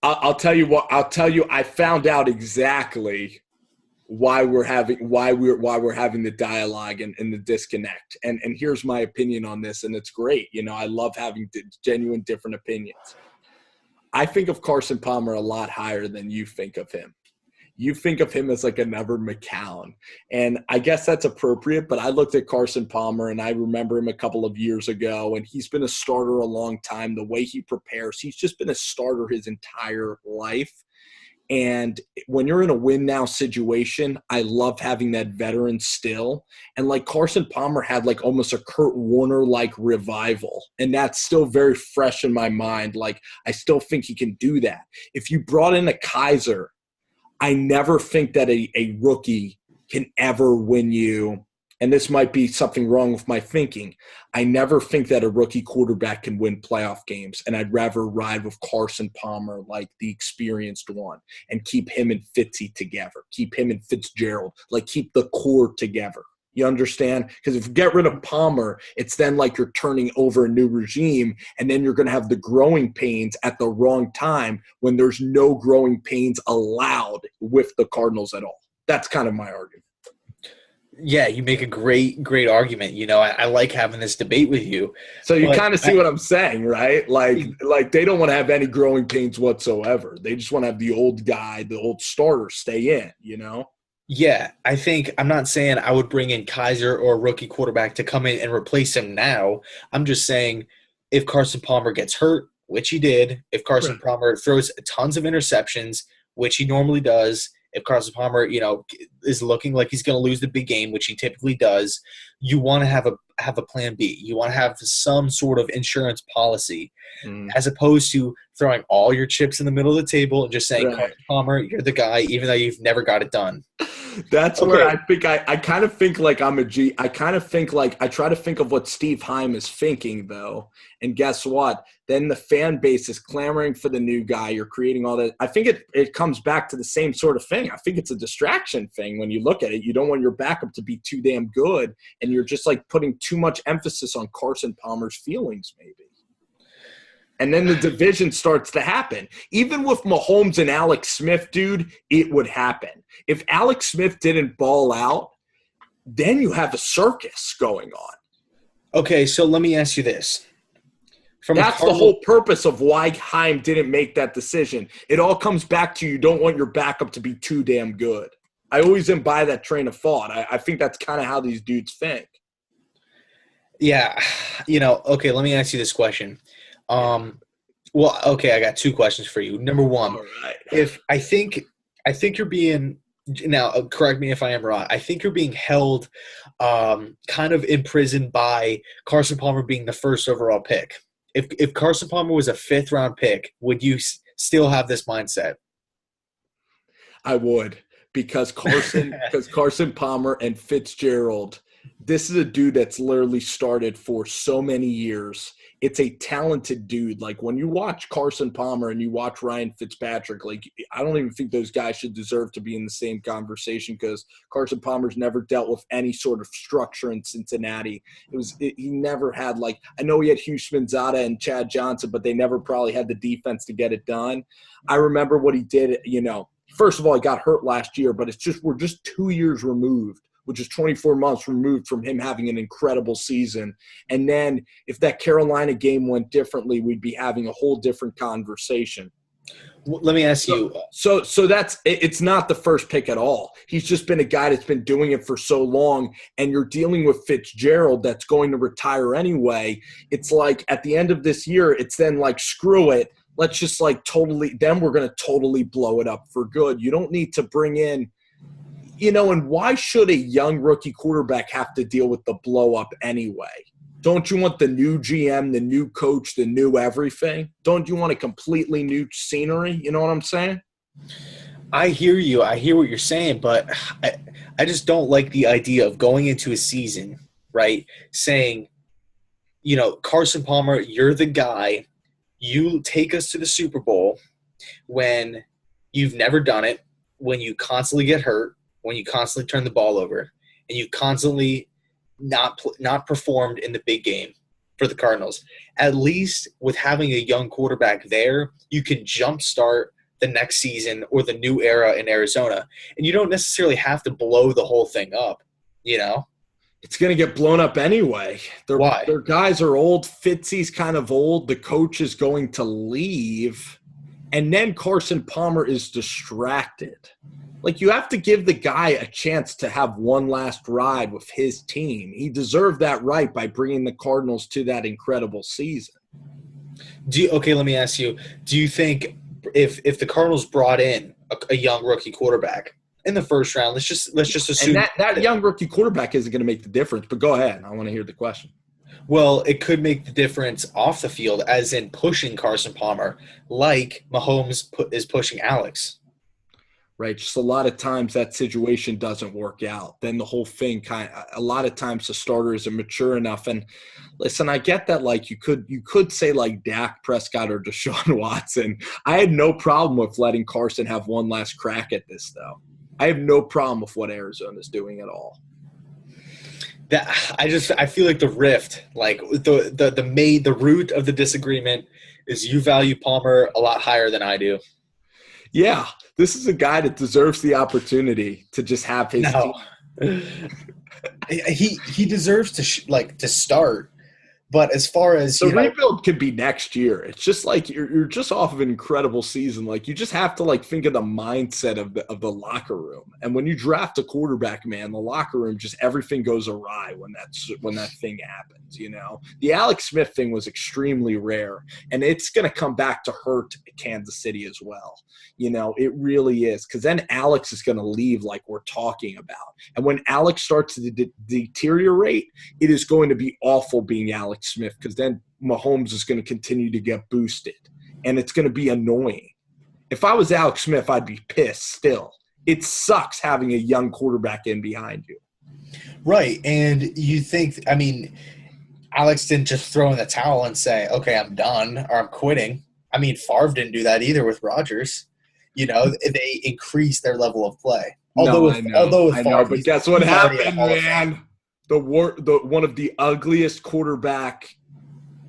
I'll tell you what. I found out exactly why we're having the dialogue and the disconnect. And here's my opinion on this, and it's great. I love having genuine different opinions. I think of Carson Palmer a lot higher than you think of him. You think of him as like another McCown. And I guess that's appropriate, but I looked at Carson Palmer and I remember him a couple of years ago, and he's been a starter a long time. The way he prepares, he's just been a starter his entire life. And when you're in a win now situation, I love having that veteran still. And like Carson Palmer had like almost a Kurt Warner-like revival. And that's still very fresh in my mind. Like I still think he can do that. If you brought in a Kaiser, I never think that a rookie can ever win you. And this might be something wrong with my thinking. I never think that a rookie quarterback can win playoff games. And I'd rather ride with Carson Palmer, like the experienced one, and keep him and Fitzy together. Keep him and Fitzgerald, like keep the core together. You understand? Because if you get rid of Palmer, it's then like you're turning over a new regime, and then you're going to have the growing pains at the wrong time when there's no growing pains allowed with the Cardinals at all. That's kind of my argument. Yeah, you make a great argument. I like having this debate with you. So you kind of see what I'm saying, right? Like they don't want to have any growing pains whatsoever. They just want to have the old guy, the old starter stay in, Yeah, I'm not saying I would bring in Kaiser or a rookie quarterback to come in and replace him now. I'm just saying if Carson Palmer gets hurt, which he did, if Carson Palmer throws tons of interceptions, which he normally does, if Carson Palmer, is looking like he's going to lose the big game, which he typically does, you want to have a plan B. You want to have some sort of insurance policy as opposed to throwing all your chips in the middle of the table and just saying, Carson Palmer, you're the guy, even though you've never got it done. That's where I think I kind of think like I'm a G. I kind of think like I try to think of what Steve Heim is thinking, though. And guess what? Then the fan base is clamoring for the new guy. You're creating all that. I think it comes back to the same sort of thing. I think it's a distraction thing when you look at it. You don't want your backup to be too damn good, and you're just like putting too much emphasis on Carson Palmer's feelings, maybe. And then the division starts to happen. Even with Mahomes and Alex Smith, dude, it would happen. If Alex Smith didn't ball out, then you have a circus going on. Okay, so let me ask you this. That's the whole purpose of why Heim didn't make that decision. It all comes back to you don't want your backup to be too damn good. I always didn't buy that train of thought. I think that's kind of how these dudes think. Yeah. Okay, let me ask you this question. Well, okay, I got two questions for you. Number one, if I think you're being now, correct me if I am wrong. I think you're being held kind of imprisoned by Carson Palmer being the first overall pick. If Carson Palmer was a fifth round pick, would you still have this mindset? I would, because Carson Palmer and Fitzgerald. This is a dude that's literally started for so many years. It's a talented dude. Like when you watch Carson Palmer and you watch Ryan Fitzpatrick, like I don't even think those guys should deserve to be in the same conversation because Carson Palmer's never dealt with any sort of structure in Cincinnati. He never had I know he had Hugh Spinzata and Chad Johnson, but they never probably had the defense to get it done. I remember what he did, first of all, he got hurt last year, but we're just 2 years removed, which is 24 months removed from him having an incredible season. And then if that Carolina game went differently, we'd be having a whole different conversation. Well, let me ask you. So it's not the first pick at all. He's just been a guy that's been doing it for so long, and you're dealing with Fitzgerald that's going to retire anyway. It's like at the end of this year, it's then like, screw it. Let's just then we're going to totally blow it up for good. You don't need to bring in And why should a young rookie quarterback have to deal with the blow up anyway? Don't you want the new GM, the new coach, the new everything? Don't you want a completely new scenery? You know what I'm saying? I hear you. I hear what you're saying, but I just don't like the idea of going into a season, right, saying, Carson Palmer, you're the guy. You take us to the Super Bowl when you've never done it, when you constantly get hurt, when you constantly turn the ball over, and you constantly not performed in the big game for the Cardinals. At least with having a young quarterback there, you can jumpstart the next season or the new era in Arizona. And you don't necessarily have to blow the whole thing up, It's going to get blown up anyway. Why? Their guys are old. Fitzy's kind of old. The coach is going to leave. And then Carson Palmer is distracted. Like, you have to give the guy a chance to have one last ride with his team. He deserved that right by bringing the Cardinals to that incredible season. Okay, let me ask you, do you think if the Cardinals brought in a young rookie quarterback in the first round, let's just assume and that young rookie quarterback isn't going to make the difference, but go ahead. I want to hear the question. Well, it could make the difference off the field, as in pushing Carson Palmer, like Mahomes is pushing Alex. Right, just a lot of times that situation doesn't work out. Then the whole thing a lot of times the starter isn't mature enough. And listen, I get that. Like, you could say like Dak Prescott or Deshaun Watson. I had no problem with letting Carson have one last crack at this, though. I have no problem with what Arizona's doing at all. I feel like the rift, like the root of the disagreement is you value Palmer a lot higher than I do. Yeah, this is a guy that deserves the opportunity to just have his team. He deserves to start. But as far as the rebuild could be next year, it's just like you're just off of an incredible season. Like, you just have to think of the mindset of the locker room. And when you draft a quarterback, man, the locker room, just everything goes awry when that thing happens. The Alex Smith thing was extremely rare, and it's going to come back to hurt Kansas City as well. It really is, because then Alex is going to leave, like we're talking about. And when Alex starts to deteriorate, it is going to be awful being Alex Smith, because then Mahomes is going to continue to get boosted, and it's going to be annoying. If I was Alex Smith, I'd be pissed still. It sucks having a young quarterback in behind you. Right, and you think, Alex didn't just throw in the towel and say, okay, I'm done or I'm quitting. Favre didn't do that either with Rodgers. They increased their level of play. I know, but guess what happened, man? One of the ugliest quarterback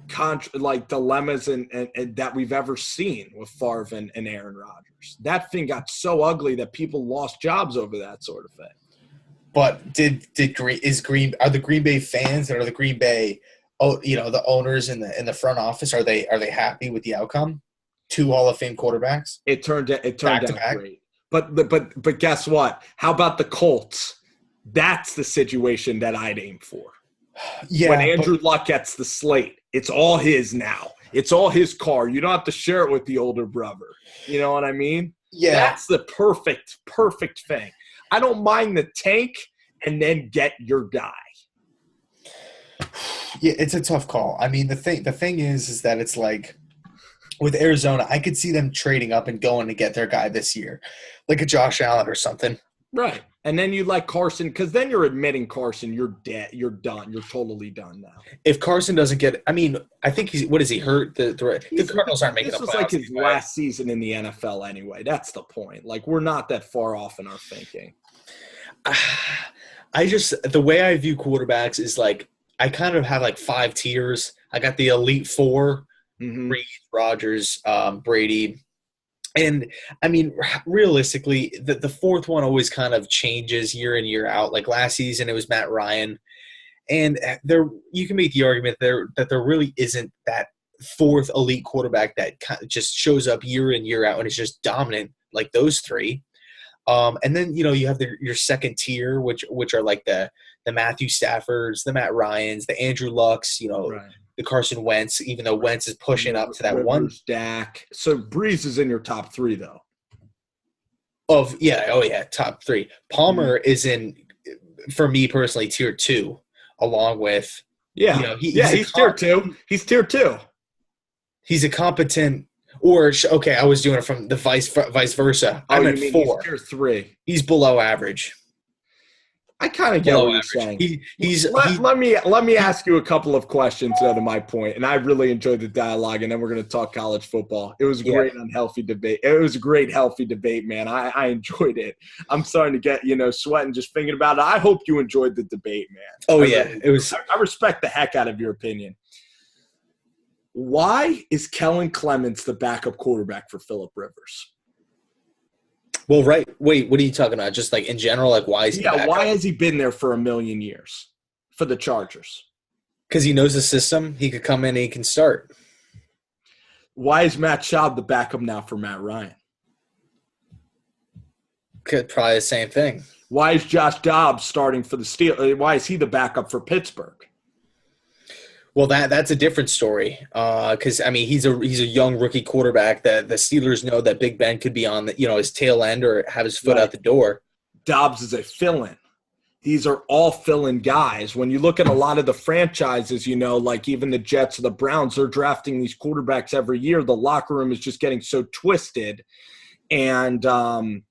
dilemmas and that we've ever seen with Favre and Aaron Rodgers. That thing got so ugly that people lost jobs over that sort of thing. But are the Green Bay fans and are the Green Bay, the owners in the front office, are they happy with the outcome? 2 Hall of Fame quarterbacks. It turned out great. But guess what? How about the Colts? That's the situation that I'd aim for. Yeah. When Andrew Luck gets the slate, it's all his now. It's all his car. You don't have to share it with the older brother. You know what I mean? Yeah. That's the perfect thing. I don't mind the tank and then get your guy. Yeah, it's a tough call. The thing is that it's like with Arizona, I could see them trading up and going to get their guy this year, like a Josh Allen or something. Right. And then you like Carson, because then you're admitting Carson, you're dead. You're done. You're totally done now. If Carson doesn't get – I think what is he hurt? The Cardinals aren't making up. This was like his last season in the NFL anyway. That's the point. We're not that far off in our thinking. The way I view quarterbacks is I kind of have 5 tiers. I got the elite 4, Reed, Rodgers, Brady. And, realistically, the 4th one always kind of changes year in, year out. Like last season, it was Matt Ryan. And you can make the argument that there really isn't that 4th elite quarterback that kind of just shows up year in, year out and is just dominant like those 3. And then, you have your second tier, which are like the Matthew Staffords, the Matt Ryans, the Andrew Lucks, right. The Carson Wentz, even though Wentz is pushing up to that Rivers, 1. Dak. So Breeze is in your top 3, though. Top 3. Palmer is in, for me personally, tier 2, along with he's tier 2. He's tier 2. He's a competent, I was doing it from the vice versa. Oh, I'm you at mean 4. He's tier 3? He's below average. I kind of get what you're saying. Let me ask you a couple of questions though, to my point, and I really enjoyed the dialogue, and then we're going to talk college football. It was a great unhealthy debate. It was a great healthy debate, man. I enjoyed it. I'm starting to get sweating just thinking about it. I hope you enjoyed the debate, man. Oh it was. I respect the heck out of your opinion. Why is Kellen Clemens the backup quarterback for Phillip Rivers? Well, right. Wait, what are you talking about? Just like in general, like why is he backup? Why has he been there for a million years for the Chargers? Because he knows the system. He could come in and he can start. Why is Matt Schaub the backup now for Matt Ryan? Probably the same thing. Why is Josh Dobbs starting for the Steelers? Why is he the backup for Pittsburgh? Well, that's a different story. Because he's a young rookie quarterback that the Steelers know that Big Ben could be on his tail end or have his foot out the door. Dobbs is a fill-in. These are all fill-in guys. When you look at a lot of the franchises, like even the Jets or the Browns, they're drafting these quarterbacks every year. The locker room is just getting so twisted. And, when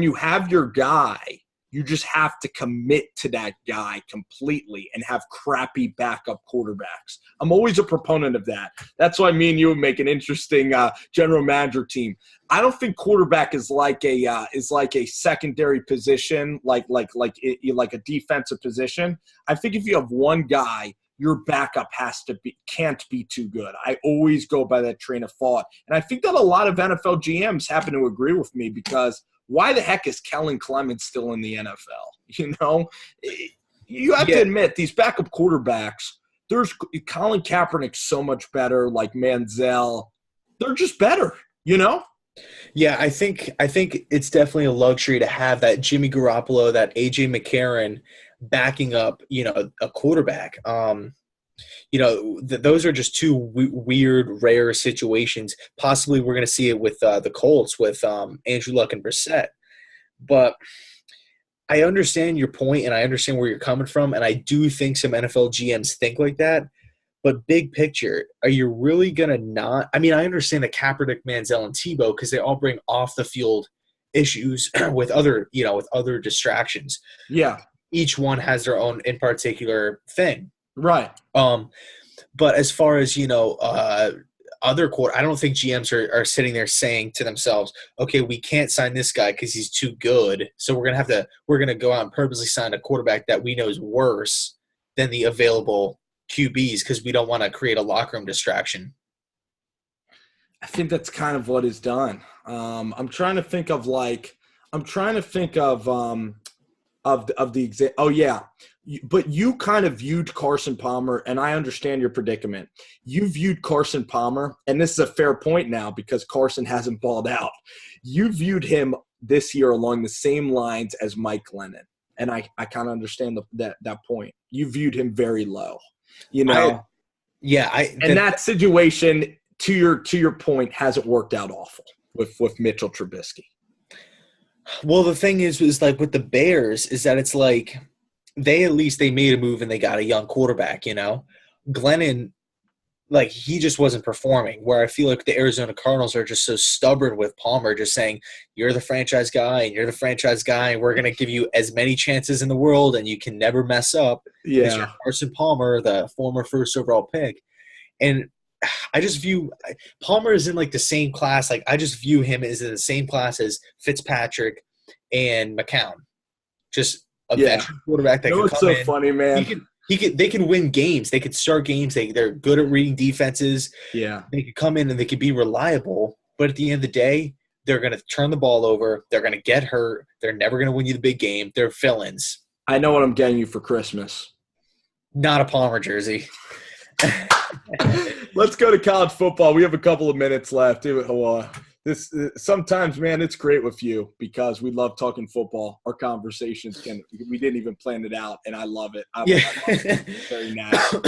you have your guy, you just have to commit to that guy completely and have crappy backup quarterbacks. I'm always a proponent of that. That's why me and you would make an interesting general manager team. I don't think quarterback is like a secondary position, like a defensive position. I think if you have one guy, your backup can't be too good. I always go by that train of thought. And I think that a lot of NFL GMs happen to agree with me, because why the heck is Kellen Clemens still in the NFL? You have to admit, these backup quarterbacks, there's Colin Kaepernick's so much better, like Manziel. They're just better, Yeah, I think it's definitely a luxury to have that Jimmy Garoppolo, that AJ McCarron backing up, a quarterback. Those are just two weird, rare situations. Possibly we're going to see it with the Colts with Andrew Luck and Brissett. But I understand your point, and I understand where you're coming from, and I do think some NFL GMs think like that. But big picture, are you really going to not – I understand the Kaepernick, Manziel, and Tebow because they all bring off-the-field issues with other distractions. Yeah. Each one has their own in particular thing. Right. But as far as, other I don't think GMs are sitting there saying to themselves, okay, we can't sign this guy because he's too good. So we're going to go out and purposely sign a quarterback that we know is worse than the available QBs because we don't want to create a locker room distraction. I think that's kind of what is done. I'm trying to think of the example. Oh yeah. But you kind of viewed Carson Palmer, and I understand your predicament. You viewed Carson Palmer, and this is a fair point now because Carson hasn't balled out. You viewed him this year along the same lines as Mike Glennon, and I kind of understand that point. You viewed him very low, that situation, to your point, hasn't worked out awful with Mitchell Trubisky. Well, the thing is like with the Bears is that it's like – they made a move and they got a young quarterback, Glennon, like he just wasn't performing, where I feel like the Arizona Cardinals are just so stubborn with Palmer, just saying, you're the franchise guy and you're the franchise guy and we're going to give you as many chances in the world and you can never mess up. Yeah. You're Carson Palmer, the former first overall pick. And I just view Palmer is in like the same class. Like I just view him as in the same class as Fitzpatrick and McCown. Just a veteran quarterback that could come in. Funny, man. They can win games. They could start games. They're good at reading defenses. Yeah. They could come in and they could be reliable. But at the end of the day, they're going to turn the ball over. They're going to get hurt. They're never going to win you the big game. They're fill-ins. I know what I'm getting you for Christmas. Not a Palmer jersey. Let's go to college football. We have a couple of minutes left. Sometimes, man, it's great with you because we love talking football. Our conversations we didn't even plan it out, and I love it. I love it. It's very natural.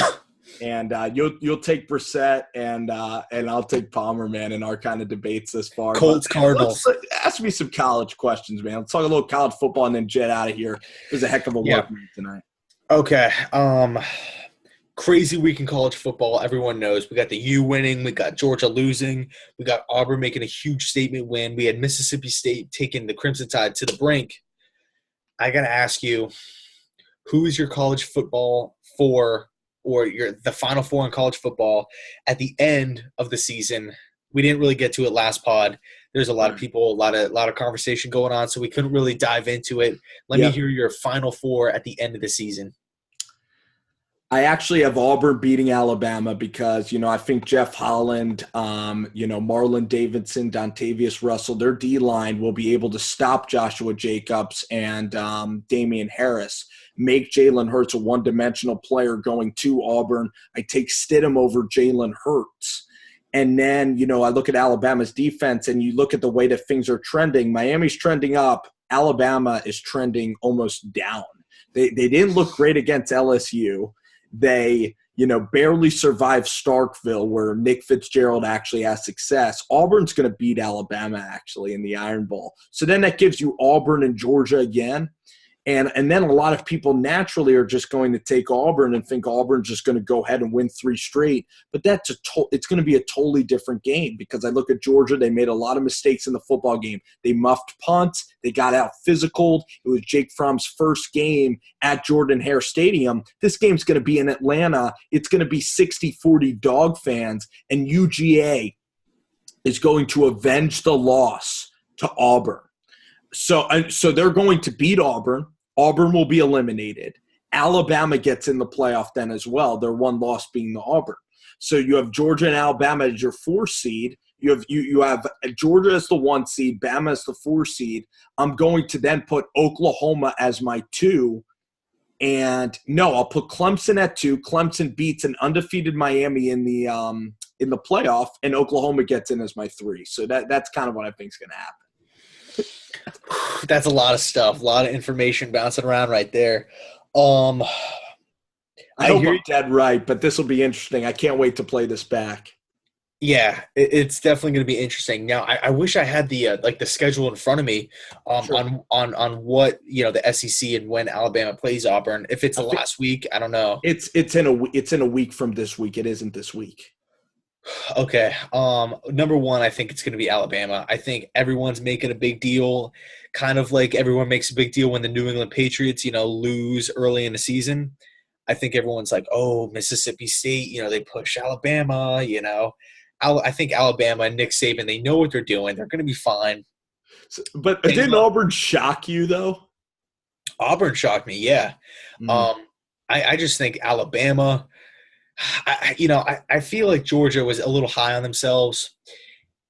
And you'll take Brissett, and I'll take Palmer, man, in our kind of debates this far. Colts, Cardinals. Ask me some college questions, man. Let's talk a little college football and then jet out of here. It was a heck of a work week tonight. Okay. Crazy week in college football. Everyone knows we got the U winning. We got Georgia losing. We got Auburn making a huge statement win. We had Mississippi State taking the Crimson Tide to the brink. I got to ask you, who is your college football for, or the Final Four in college football at the end of the season? We didn't really get to it last pod. There's a lot of people, a lot of conversation going on, so we couldn't really dive into it. Let me hear your Final Four at the end of the season. I actually have Auburn beating Alabama because, I think Jeff Holland, Marlon Davidson, Dontavius Russell, their D-line will be able to stop Joshua Jacobs and Damian Harris, make Jalen Hurts a one-dimensional player going to Auburn. I take Stidham over Jalen Hurts. And then, I look at Alabama's defense and you look at the way that things are trending. Miami's trending up. Alabama is trending almost down. They didn't look great against LSU. They, barely survived Starkville, where Nick Fitzgerald actually has success. Auburn's going to beat Alabama, actually, in the Iron Bowl. So then that gives you Auburn and Georgia again. And then a lot of people naturally are just going to take Auburn and think Auburn's just going to go ahead and win 3 straight. But it's going to be a totally different game because I look at Georgia. They made a lot of mistakes in the football game. They muffed punts. They got out physical. It was Jake Fromm's first game at Jordan-Hare Stadium. This game's going to be in Atlanta. It's going to be 60-40 Dog fans, and UGA is going to avenge the loss to Auburn. So they're going to beat Auburn. Auburn will be eliminated. Alabama gets in the playoff then as well, their one loss being the Auburn. So you have Georgia and Alabama as your 4 seed. You have Georgia as the 1 seed, Bama as the 4 seed. I'm going to then put Oklahoma as my 2. And no, I'll put Clemson at 2. Clemson beats an undefeated Miami in the playoff, and Oklahoma gets in as my 3. So that's kind of what I think is going to happen. That's a lot of stuff, a lot of information bouncing around right there. I hope I'm dead right, but this will be interesting. I can't wait to play this back. Yeah, it's definitely going to be interesting. Now, I wish I had the schedule in front of me Sure. on what the SEC and when Alabama plays Auburn. If it's last week, I don't know. It's in a week from this week. It isn't this week. Okay. Number 1, I think it's going to be Alabama. I think everyone's making a big deal, kind of like everyone makes a big deal when the New England Patriots, lose early in the season. I think everyone's like, oh, Mississippi State, they push Alabama, I think Alabama and Nick Saban, they know what they're doing. They're going to be fine. But didn't Auburn shock you, though? Auburn shocked me, yeah. Mm. I just think Alabama – I feel like Georgia was a little high on themselves,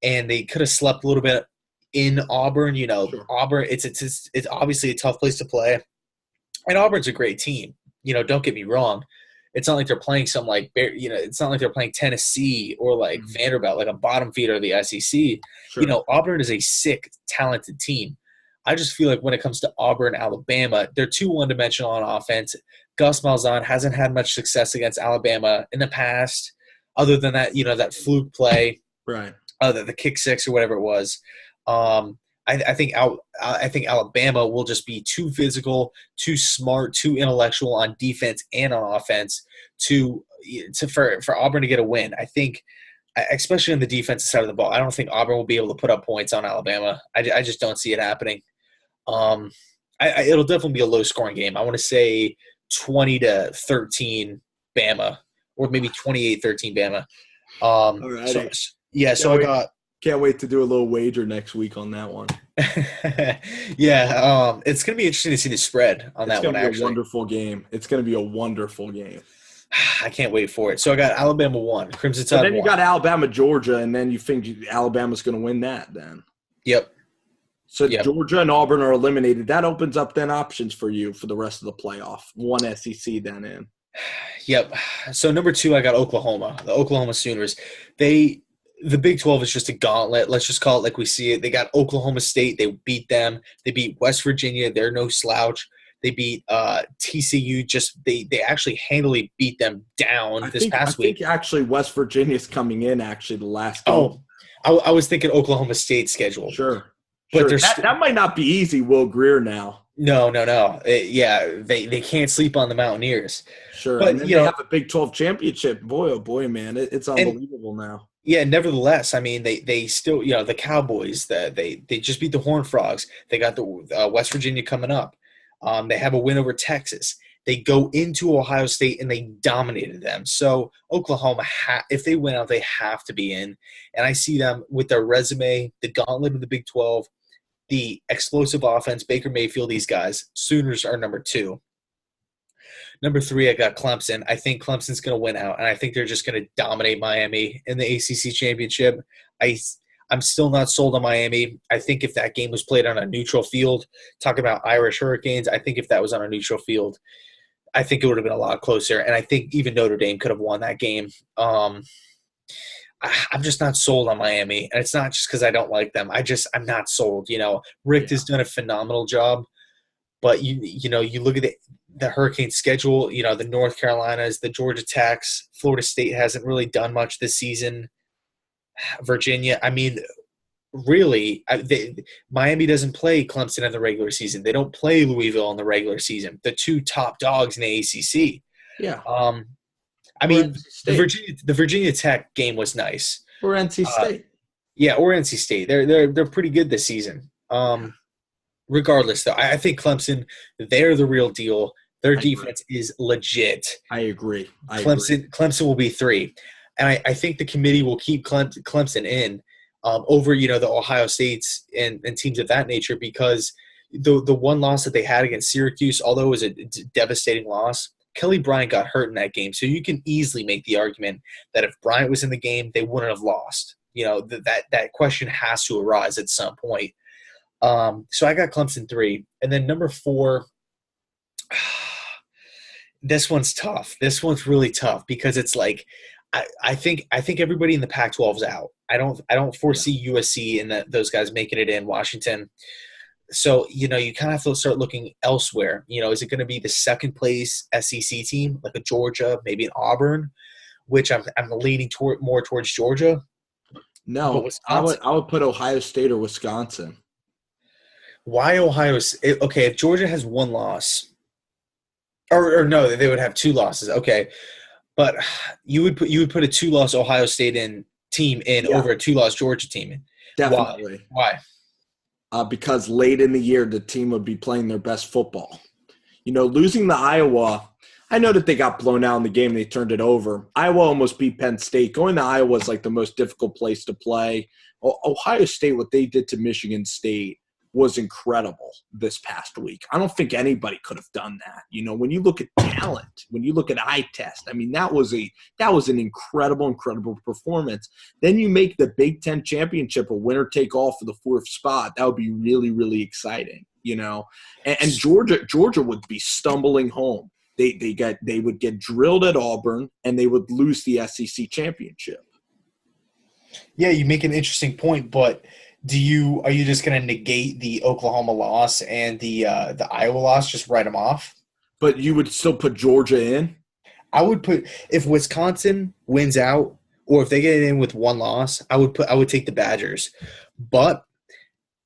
and they could have slept a little bit in Auburn. Sure. Auburn, it's obviously a tough place to play, and Auburn's a great team. Don't get me wrong. It's not like they're playing it's not like they're playing Tennessee or like Vanderbilt, like a bottom feeder of the SEC. Sure. Auburn is a sick, talented team. I just feel like when it comes to Auburn, Alabama, they're too one-dimensional on offense. Gus Malzahn hasn't had much success against Alabama in the past, other than that, that fluke play, right? The kick 6 or whatever it was. I think Alabama will just be too physical, too smart, too intellectual on defense and on offense for Auburn to get a win. I think, especially on the defensive side of the ball, I don't think Auburn will be able to put up points on Alabama. I just don't see it happening. It'll definitely be a low-scoring game. I want to say 20-13 Bama, or maybe 28-13 Bama. Can't wait to do a little wager next week on that one. Yeah, it's going to be interesting to see the spread on that one, actually. It's going to be a wonderful game. I can't wait for it. So I got Alabama 1, Crimson Tide 1. Then you got Alabama, Georgia, and then you think Alabama's going to win that then. Yep. So Georgia and Auburn are eliminated. That opens up then options for you for the rest of the playoff. 1 SEC then in. Yep. So number 2, I got Oklahoma, the Oklahoma Sooners. The Big 12 is just a gauntlet. Let's just call it like we see it. They got Oklahoma State. They beat them. They beat West Virginia. They're no slouch. They beat TCU. They actually handily beat them down past week. I think actually West Virginia's coming in actually the last game. Oh, I was thinking Oklahoma State schedule. Sure. But that might not be easy, Will Greer now. No. They can't sleep on the Mountaineers. Sure. But, and then they have a Big 12 championship. Boy, oh boy, man. It's unbelievable now. Yeah, nevertheless, I mean, they still, the Cowboys, they just beat the Horned Frogs. They got the West Virginia coming up. They have a win over Texas. They go into Ohio State and they dominated them. So Oklahoma, if they win out, they have to be in. And I see them with their resume, the gauntlet of the Big 12, the explosive offense, Baker Mayfield, these guys. Sooners are number 2. Number 3, I got Clemson. I think Clemson's going to win out, and I think they're just going to dominate Miami in the ACC championship. I'm still not sold on Miami. I think if that game was played on a neutral field, talk about Irish Hurricanes, I think if that was on a neutral field, I think it would have been a lot closer, and I think even Notre Dame could have won that game. I'm just not sold on Miami, and it's not just because I don't like them. I'm not sold. Richt has done a phenomenal job, but you look at the Hurricane schedule. The North Carolinas, the Georgia Techs, Florida State hasn't really done much this season. Virginia, I mean, really, Miami doesn't play Clemson in the regular season. They don't play Louisville in the regular season. The 2 top dogs in the ACC. Yeah. I mean, the Virginia Tech game was nice. Or NC State. Or NC State. They're pretty good this season. Regardless, though, I think Clemson, they're the real deal. Their defense is legit. I agree. Clemson will be 3. And I think the committee will keep Clemson in over, the Ohio States and teams of that nature, because the one loss that they had against Syracuse, although it was a devastating loss, Kelly Bryant got hurt in that game. So you can easily make the argument that if Bryant was in the game, they wouldn't have lost. That question has to arise at some point. So I got Clemson 3. And then number 4, this one's tough. This one's really tough because it's like I think everybody in the Pac-12 is out. I don't foresee USC and those guys making it in Washington. So, you kind of have to start looking elsewhere. Is it going to be the second place SEC team, like a Georgia, maybe an Auburn, which I'm leaning more towards Georgia? No, I would put Ohio State or Wisconsin. Why Ohio State? Okay, if Georgia has 1 loss, or no, they would have 2 losses. Okay, but you would put a 2-loss Ohio State team over a 2-loss Georgia team. Definitely. Why? Because late in the year, the team would be playing their best football. Losing to Iowa, I know that they got blown out in the game. They turned it over. Iowa almost beat Penn State. Going to Iowa is like the most difficult place to play. Ohio State, what they did to Michigan State was incredible this past week. I don't think anybody could have done that. When you look at talent, when you look at eye test, I mean, that was an incredible performance. Then you make the Big Ten championship a winner take all for the 4th spot. That would be really, really exciting, and Georgia would be stumbling home. They would get drilled at Auburn and they would lose the SEC championship. Yeah, you make an interesting point, but are you just going to negate the Oklahoma loss and the Iowa loss, just write them off? But you would still put Georgia in? I would put – if Wisconsin wins out or if they get in with 1 loss, I would take the Badgers. But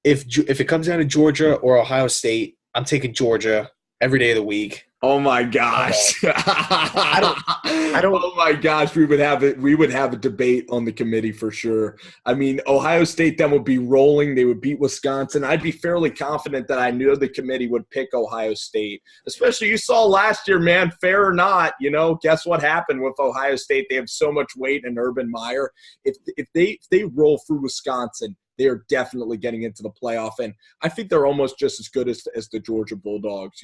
if it comes down to Georgia or Ohio State, I'm taking Georgia every day of the week. Oh my gosh! I don't. Oh my gosh! We would have a debate on the committee for sure. I mean, Ohio State then would be rolling. They would beat Wisconsin. I'd be fairly confident that I knew the committee would pick Ohio State. Especially you saw last year, man. Fair or not, guess what happened with Ohio State? They have so much weight in Urban Meyer. If they roll through Wisconsin, they are definitely getting into the playoff. And I think they're almost just as good as the Georgia Bulldogs,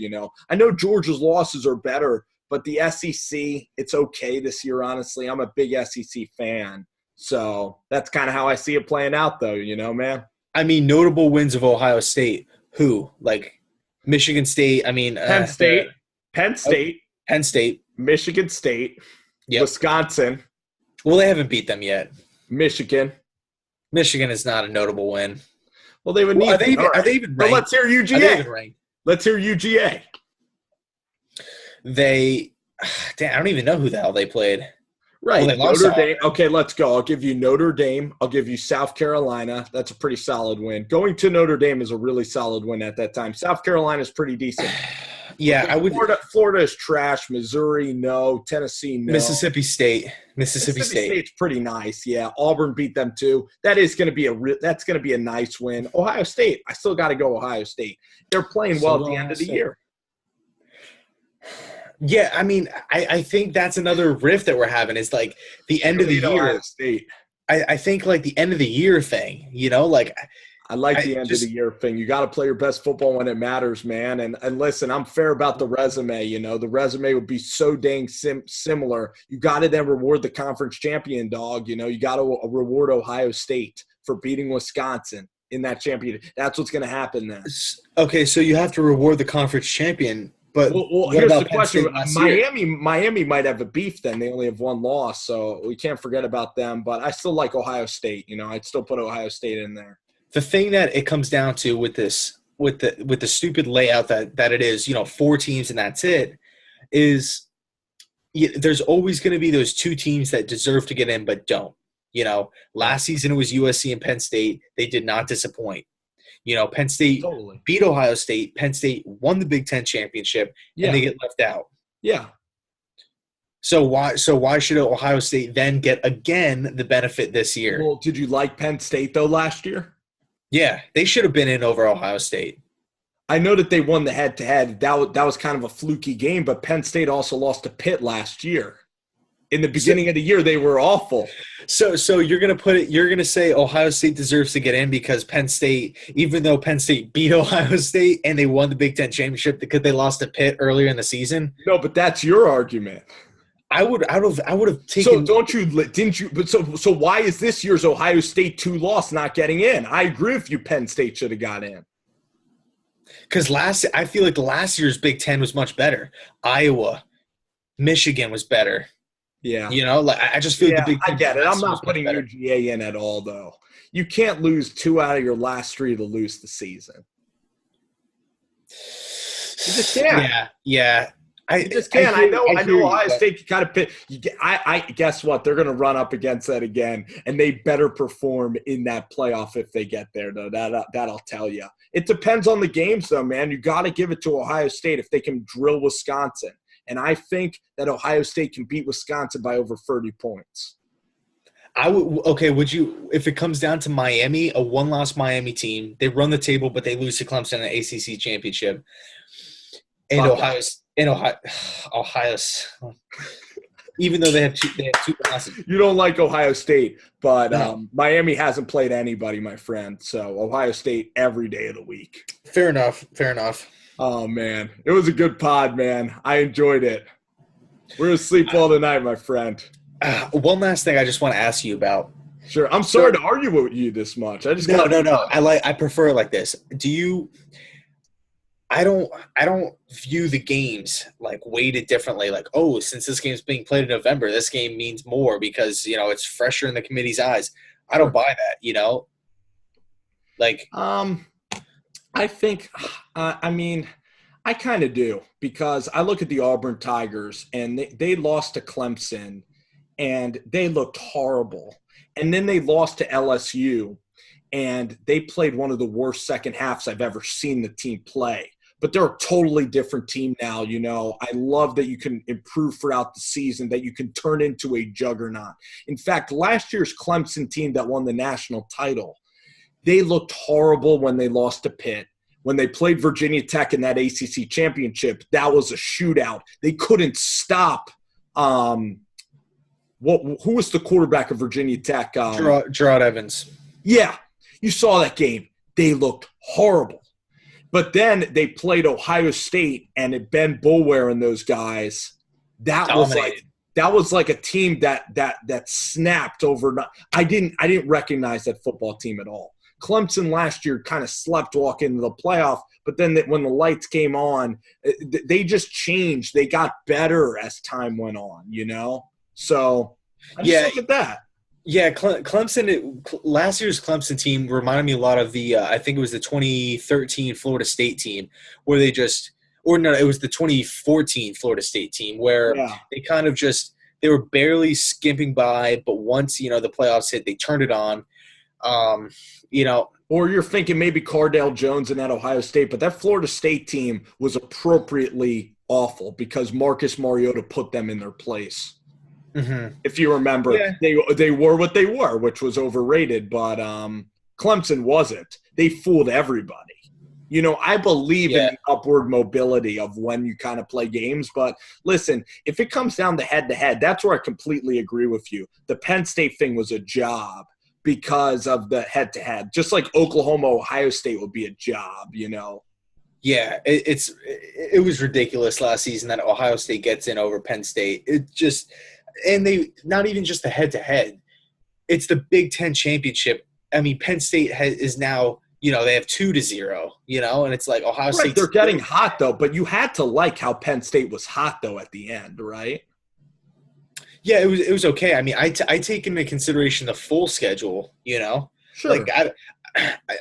I know Georgia's losses are better, but the SEC, it's okay this year, honestly. I'm a big SEC fan. So that's kind of how I see it playing out, though, man. I mean, notable wins of Ohio State. Who? Like Michigan State, Penn State. Penn State. Michigan State. Yep. Wisconsin. Well, they haven't beat them yet. Michigan is not a notable win. Well, they would need. Are they even ranked? But let's hear UGA. Let's hear UGA. They damn, I don't even know who the hell they played. Right. Well, they lost Notre to Dame. Auburn. Okay, let's go. I'll give you Notre Dame. I'll give you South Carolina. That's a pretty solid win. Going to Notre Dame is a really solid win at that time. South Carolina is pretty decent. Yeah, Okay, I would. Florida is trash. Missouri, no. Tennessee, no. Mississippi State. Mississippi State. State's pretty nice. Yeah, Auburn beat them too. That is going to be that's going to be a nice win. Ohio State. I still got to go Ohio State. They're playing well at the end of the year. Yeah, I mean, I think that's another riff that we're having is like the end of the year. Ohio State. I think like the end of the year thing, like I like the end of the year thing. You got to play your best football when it matters, man. And listen, I'm fair about the resume. The resume would be so dang similar. You got to then reward the conference champion, dog. You got to reward Ohio State for beating Wisconsin in that championship. That's what's going to happen then. Okay, so you have to reward the conference champion. But well here's the question. Miami might have a beef then. They only have one loss, so we can't forget about them. But I still like Ohio State. I'd still put Ohio State in there. The thing that it comes down to with this, with the stupid layout that it is, 4 teams and that's it, is there's always going to be those 2 teams that deserve to get in but don't. Last season it was USC and Penn State. They did not disappoint. Penn State beat Ohio State. Penn State won the Big Ten championship, and they get left out. Yeah. So why should Ohio State then get again the benefit this year? Well, did you like Penn State though last year? Yeah, they should have been in over Ohio State. I know that they won the head-to-head. That was kind of a fluky game, but Penn State also lost to Pitt last year. In the beginning of the year, they were awful. So you're gonna say Ohio State deserves to get in because Penn State, even though Penn State beat Ohio State and they won the Big Ten championship because they lost to Pitt earlier in the season. No, but that's your argument. I would have taken. So didn't you? But so why is this year's Ohio State 2 loss not getting in? I agree with you. Penn State should have got in. Because I feel like last year's Big Ten was much better. Iowa, Michigan was better. Yeah. I just feel like the Big Ten. I get it. I'm not putting UGA in at all, though. You can't lose 2 out of your last 3 to lose the season. You just can't. Yeah. You just can't. I know Ohio State kind of pit. I guess what? They're going to run up against that again, and they better perform in that playoff if they get there, though. That I'll tell you. It depends on the games, though, man. You got to give it to Ohio State if they can drill Wisconsin. And I think that Ohio State can beat Wisconsin by over 30 points. Would you, if it comes down to Miami, a 1-loss Miami team, they run the table, but they lose to Clemson in the ACC championship. And Ohio's, even though they have two losses. You don't like Ohio State, but no. Miami hasn't played anybody, my friend. So Ohio State every day of the week. Fair enough. Oh, man. It was a good pod, man. I enjoyed it. We're going to sleep well tonight, my friend. One last thing I just want to ask you about. Sure. I'm sorry to argue with you this much. No. I prefer it like this. I don't view the games like weighted differently. Like, oh, since this game's being played in November, this game means more because, it's fresher in the committee's eyes. I don't buy that, Like – I think, I kind of do because I look at the Auburn Tigers and they lost to Clemson and they looked horrible. And then they lost to LSU and they played one of the worst second halves I've ever seen the team play. But they're a totally different team now, I love that you can improve throughout the season, that you can turn into a juggernaut. In fact, last year's Clemson team that won the national title, they looked horrible when they lost to Pitt. When they played Virginia Tech in that ACC championship, that was a shootout. They couldn't stop. Who was the quarterback of Virginia Tech? Gerard Evans. Yeah, you saw that game. They looked horrible. But then they played Ohio State and Ben Boulware and those guys. That was like a team that snapped over. I didn't recognize that football team at all. Clemson last year kind of slept walking into the playoff, but then when the lights came on, they just changed. They got better as time went on, So I just look at that. Yeah, Clemson. Last year's Clemson team reminded me a lot of the. I think it was the 2013 Florida State team, where they just or no, it was the 2014 Florida State team where they kind of they were barely skimping by, but once, the playoffs hit, they turned it on. Or you're thinking maybe Cardale Jones and that Ohio State, but that Florida State team was appropriately awful because Marcus Mariota put them in their place. Mm-hmm. If you remember, they were what they were, which was overrated, but Clemson wasn't. They fooled everybody. I believe in the upward mobility of when you kind of play games, but listen, if it comes down to head-to-head, that's where I completely agree with you. The Penn State thing was a job because of the head-to-head, just like Oklahoma, Ohio State would be a job, Yeah, it was ridiculous last season that Ohio State gets in over Penn State. And they not even just the head-to-head. It's the Big Ten championship. I mean, Penn State is now, they have 2-0, and it's like Ohio State. They're getting hot, though, but you had to like how Penn State was hot, though, at the end, right? Yeah, it was okay. I mean, I take into consideration the full schedule, Sure. Like, I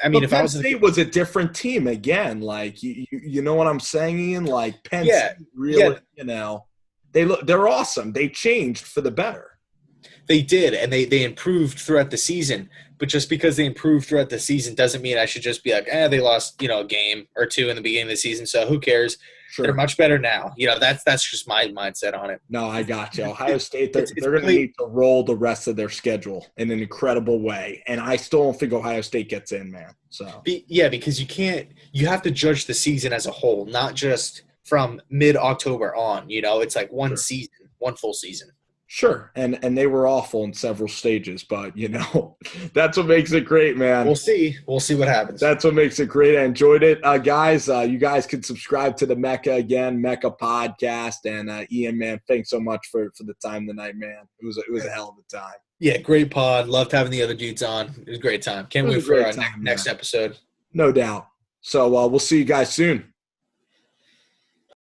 mean, but if Penn I was State was a different team again. Like, you know what I'm saying, Ian? Like, Penn State really, they're awesome. They changed for the better. They did, and they improved throughout the season. But just because they improved throughout the season doesn't mean I should just be like, they lost, a game or two in the beginning of the season, so who cares? Sure. They're much better now. That's just my mindset on it. No, I got you. Ohio State, they're going to need to roll the rest of their schedule in an incredible way, and I still don't think Ohio State gets in, man. So because you have to judge the season as a whole, not just from mid-October on. It's like one season, one full season. Sure, and they were awful in several stages, but, that's what makes it great, man. We'll see. We'll see what happens. That's what makes it great. I enjoyed it. Guys, you guys can subscribe to the Mecca podcast. And, Ian, man, thanks so much for the time tonight, man. It was a hell of a time. Yeah, great pod. Loved having the other dudes on. It was a great time. Can't wait for our next episode. No doubt. So we'll see you guys soon.